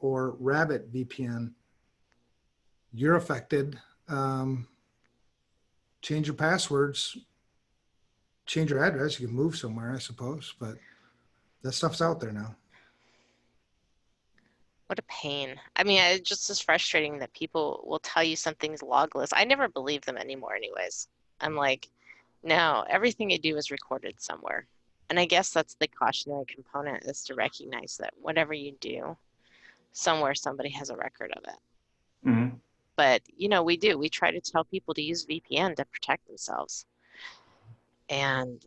or Rabbit VPN, you're affected. Change your passwords, change your address. You can move somewhere, I suppose, but that stuff's out there now. What a pain. I mean, it just is frustrating that people will tell you something's logless. I never believe them anymore anyways. I'm like, no, everything I do is recorded somewhere. And I guess that's the cautionary component, is to recognize that whatever you do, somewhere somebody has a record of it. Mm-hmm. But, we try to tell people to use VPN to protect themselves. And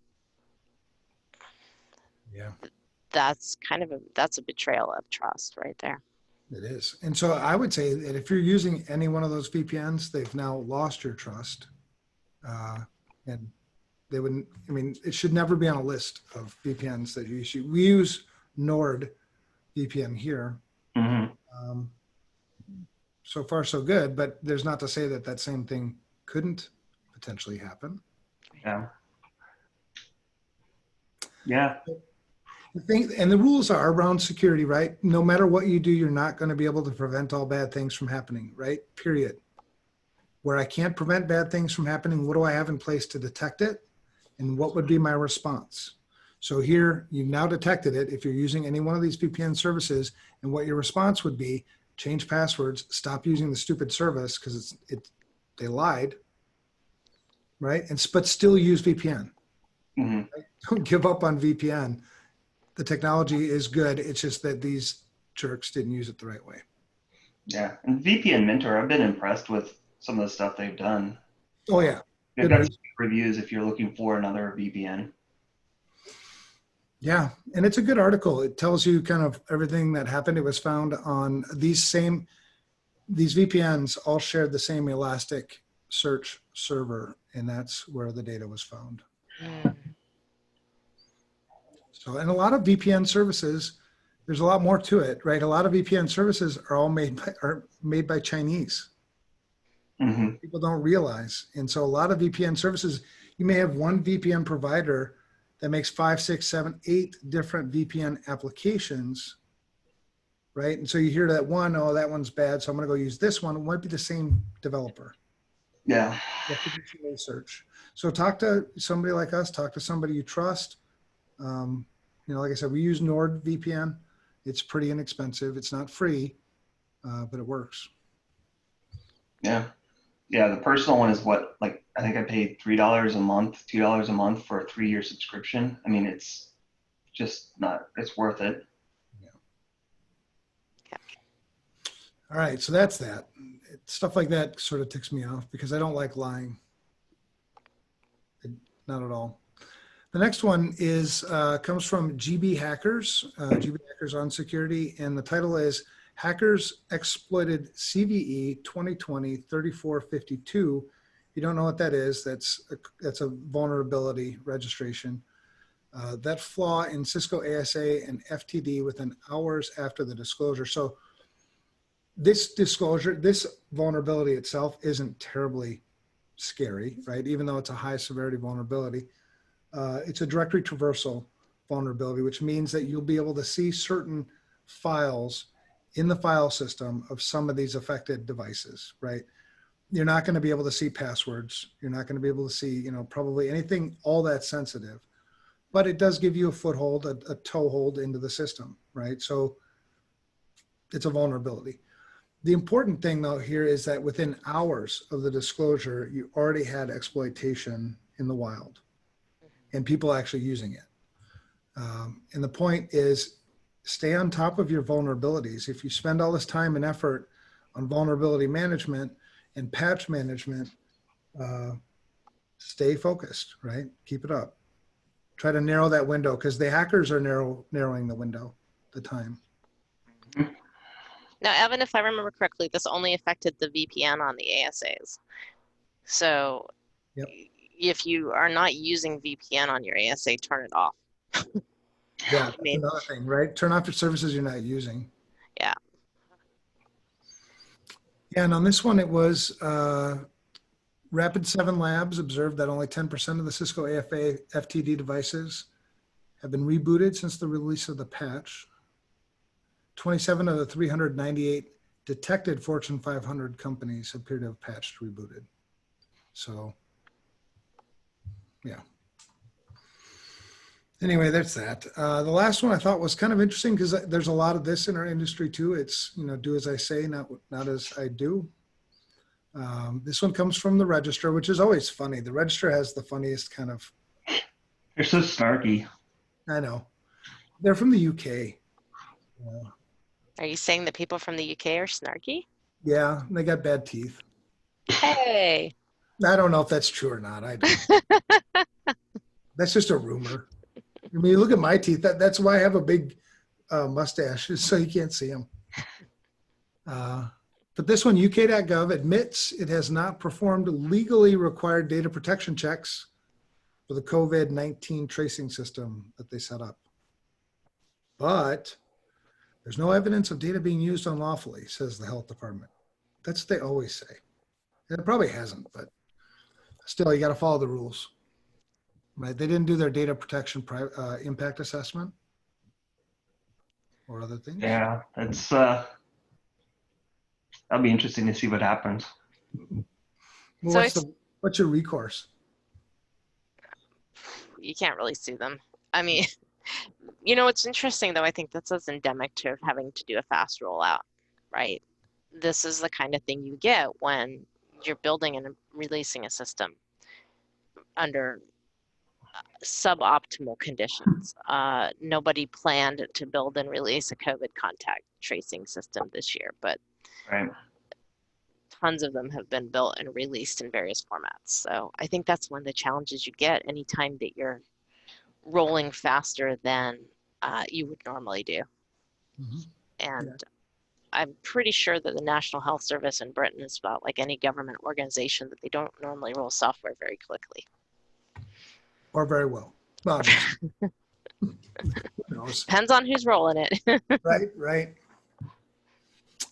yeah, that's a betrayal of trust right there. It is. And so I would say that if you're using any one of those VPNs, they've now lost your trust. And they wouldn't, I mean, it should never be on a list of VPNs that you use. We use Nord VPN here. Mm-hmm. So far, so good, but there's not to say that that same thing couldn't potentially happen. Yeah. Yeah. The thing, and the rules are around security, right? No matter what you do, you're not going to be able to prevent all bad things from happening, right? Period. Where I can't prevent bad things from happening, what do I have in place to detect it? And what would be my response? So here, you've now detected it if you're using any one of these VPN services, and what your response would be: change passwords, stop using the stupid service because they lied, right? But still use VPN. Mm-hmm. Right? Don't give up on VPN. The technology is good. It's just that these jerks didn't use it the right way. Yeah. And VPN Mentor, I've been impressed with some of the stuff they've done. Oh yeah. They've got some reviews if you're looking for another VPN. Yeah, and it's a good article. It tells you kind of everything that happened. It was found on these VPNs all shared the same Elastic search server, and that's where the data was found. Mm. So, and a lot of VPN services, there's a lot more to it, right? A lot of VPN services are all made by Chinese. Mm-hmm. People don't realize. And so a lot of VPN services, you may have one VPN provider that makes 5, 6, 7, 8 different VPN applications, right? And so you hear that one, oh, that one's bad, so I'm going to go use this one. It might be the same developer. Yeah. You have to do some research. So talk to somebody like us, talk to somebody you trust. Like I said, we use NordVPN. It's pretty inexpensive. It's not free, but it works. Yeah. Yeah. The personal one is what, like, I think I paid $3 a month, $2 a month for a 3-year subscription. I mean, it's just not, it's worth it. Yeah. All right. So that's that. Stuff like that sort of ticks me off because I don't like lying. Not at all. The next one is comes from GB Hackers, GB Hackers on Security, and the title is Hackers Exploited CVE 2020-3452. If you don't know what that is, that's a vulnerability registration. That flaw in Cisco ASA and FTD within hours after the disclosure. So this vulnerability itself isn't terribly scary, right? Even though it's a high severity vulnerability. It's a directory traversal vulnerability, which means that you'll be able to see certain files in the file system of some of these affected devices, right? You're not going to be able to see passwords. You're not going to be able to see, probably anything all that sensitive, but it does give you a foothold, a toehold into the system, right? So it's a vulnerability. The important thing though here is that within hours of the disclosure, you already had exploitation in the wild and people actually using it. And the point is, stay on top of your vulnerabilities. If you spend all this time and effort on vulnerability management and patch management, stay focused, right? Keep it up. Try to narrow that window because the hackers are narrowing the window, the time. Now, Evan, if I remember correctly, this only affected the VPN on the ASAs. So Yep. If you are not using VPN on your ASA, turn it off. Yeah, that's another thing, right? Turn off your services you're not using. Yeah. Yeah, and on this one, it was Rapid7 Labs observed that only 10% of the Cisco AFA FTD devices have been rebooted since the release of the patch. 27 of the 398 detected Fortune 500 companies appear to have patched rebooted. So, yeah. Anyway, that's that. The last one I thought was kind of interesting because there's a lot of this in our industry too. It's, do as I say, not as I do. This one comes from the Register, which is always funny. The Register has the funniest kind of. They're so snarky. I know. They're from the UK. Yeah. Are you saying that people from the UK are snarky? Yeah, they got bad teeth. Hey. I don't know if that's true or not. I don't. That's just a rumor. I mean, look at my teeth. That's why I have a big mustache, so you can't see them. But this one, UK.gov admits it has not performed legally required data protection checks. for the COVID-19 tracing system that they set up. But there's no evidence of data being used unlawfully, says the health department. That's what they always say. And it probably hasn't, but still, you got to follow the rules. Right? They didn't do their data protection impact assessment or other things. Yeah, that's that'll be interesting to see what happens. Well, So what's your recourse? you can't really sue them. I mean, you know, it's interesting though. I think that's what's endemic to having to do a fast rollout, right? This is the kind of thing you get when you're building and releasing a system under suboptimal conditions. Nobody planned to build and release a COVID contact tracing system this year, but Right. tons of them have been built and released in various formats. So I think that's one of the challenges you get anytime that you're rolling faster than you would normally do. Mm-hmm. And Yeah. I'm pretty sure that the National Health Service in Britain is about like any government organization that they don't normally roll software very quickly. Or very well. Well, who knows? Depends on who's rolling it. Right.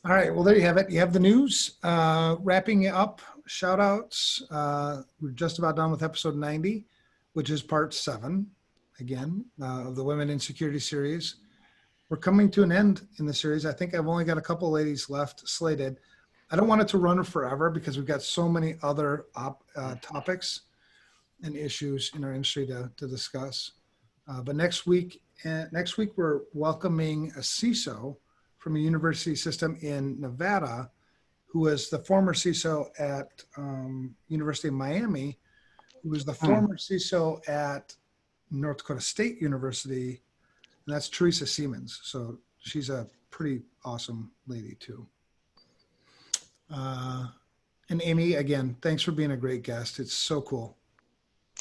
All right. Well, there you have it. You have the news. Wrapping up, shout outs. We're just about done with episode 90, which is part 7, again, of the Women in Security series. We're coming to an end in the series. I think I've only got a couple of ladies left slated. I don't want it to run forever because we've got so many other topics and issues in our industry to discuss. But next week we're welcoming a CISO from a university system in Nevada, who was the former CISO at University of Miami, who was the former CISO at North Dakota State University, and that's Teresa Siemens. So she's a pretty awesome lady too. And Amy, again, thanks for being a great guest. It's so cool.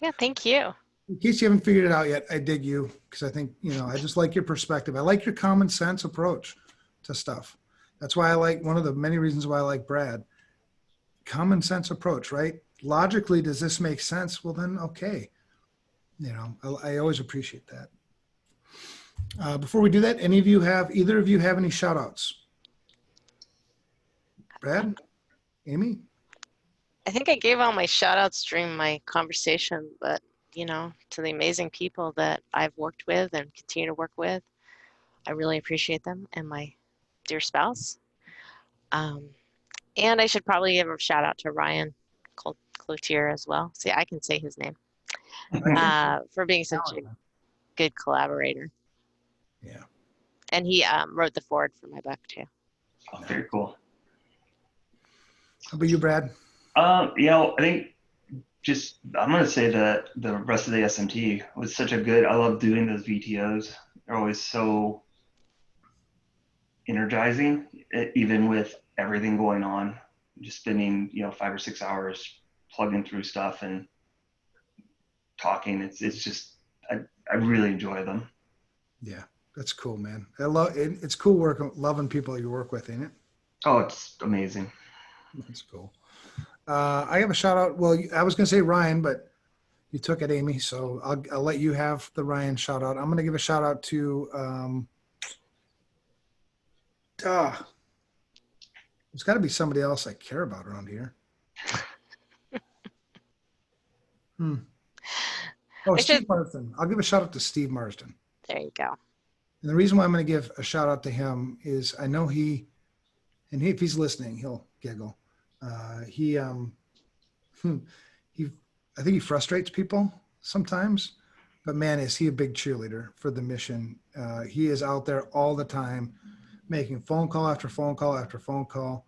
Yeah, thank you. In case you haven't figured it out yet, I dig you because I think, I just like your perspective. I like your common sense approach to stuff. That's why I like, one of the many reasons why I like Brad. Common sense approach, right? Logically, does this make sense? Well, then, okay. I always appreciate that. Before we do that, either of you have any shout outs? Brad? Amy? I think I gave all my shout outs during my conversation, but to the amazing people that I've worked with and continue to work with, I really appreciate them and my dear spouse. And I should probably give a shout out to Ryan Cloutier as well. See, I can say his name for being such a good collaborator. Yeah. And he wrote the foreword for my book too. Oh, very cool. How about you, Brad? I think I'm going to say that the rest of the SMT was such a good, I love doing those VTOs. They're always so energizing, even with everything going on, just spending, 5 or 6 hours plugging through stuff and talking. It's just, I really enjoy them. Yeah. That's cool, man. I love it. It's cool loving people you work with, ain't it? Oh, it's amazing. That's cool. I have a shout out. Well, I was going to say Ryan, but you took it, Amy. So I'll let you have the Ryan shout out. I'm going to give a shout out to, there's got to be somebody else I care about around here. Oh, Steve Marsden. I'll give a shout out to Steve Marsden. There you go. And the reason why I'm going to give a shout out to him is I know if he's listening, he'll giggle. I think he frustrates people sometimes, but man, is he a big cheerleader for the mission. He is out there all the time, making phone call after phone call after phone call,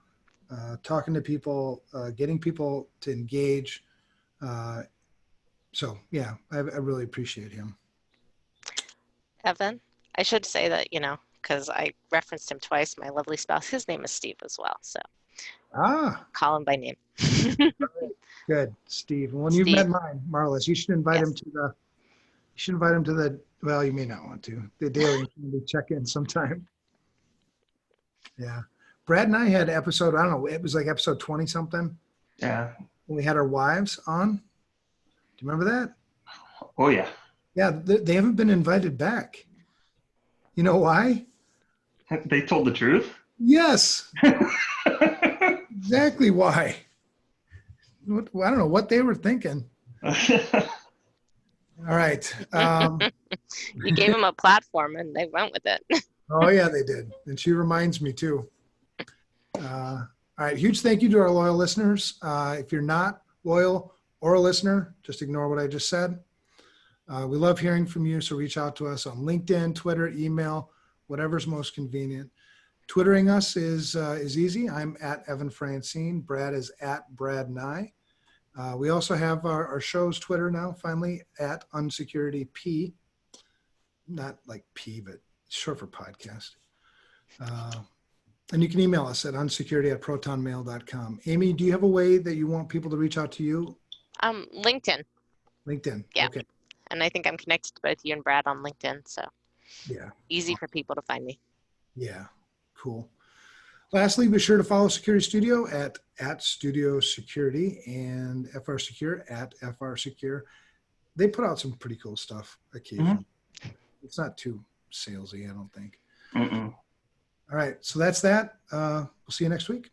talking to people, getting people to engage. So yeah, I really appreciate him. Evan, I should say that, because I referenced him twice, my lovely spouse, his name is Steve as well. So call him by name. Good, Steve. When you've met mine, Marlis, you should invite him to the, well, you may not want to, the daily check-in sometime. Yeah. Brad and I had episode, I don't know, it was like episode 20 something. Yeah. When we had our wives on. Do you remember that? Oh yeah. Yeah, they haven't been invited back. You know why? They told the truth. Yes, exactly why. I don't know what they were thinking. All right. You gave them a platform and they went with it. Oh, yeah, they did. And she reminds me too. All right. Huge thank you to our loyal listeners. If you're not loyal or a listener, just ignore what I just said. We love hearing from you. So reach out to us on LinkedIn, Twitter, email, whatever's most convenient. Twittering us is easy. I'm at Evan Francine. Brad is at Brad Nye. We also have our show's Twitter now, finally, at UnsecurityP. Not like P, but short for podcast. And you can email us at unsecurity@protonmail.com. Amy, do you have a way that you want people to reach out to you? LinkedIn. LinkedIn. Yeah. Okay. And I think I'm connected to both you and Brad on LinkedIn. So Yeah. easy for people to find me. Yeah. Cool. Lastly, be sure to follow Security Studio at Studio Security and FRSecure at FRSecure. They put out some pretty cool stuff occasionally. It's not too salesy, I don't think. Mm-mm. All right. So that's that. We'll see you next week.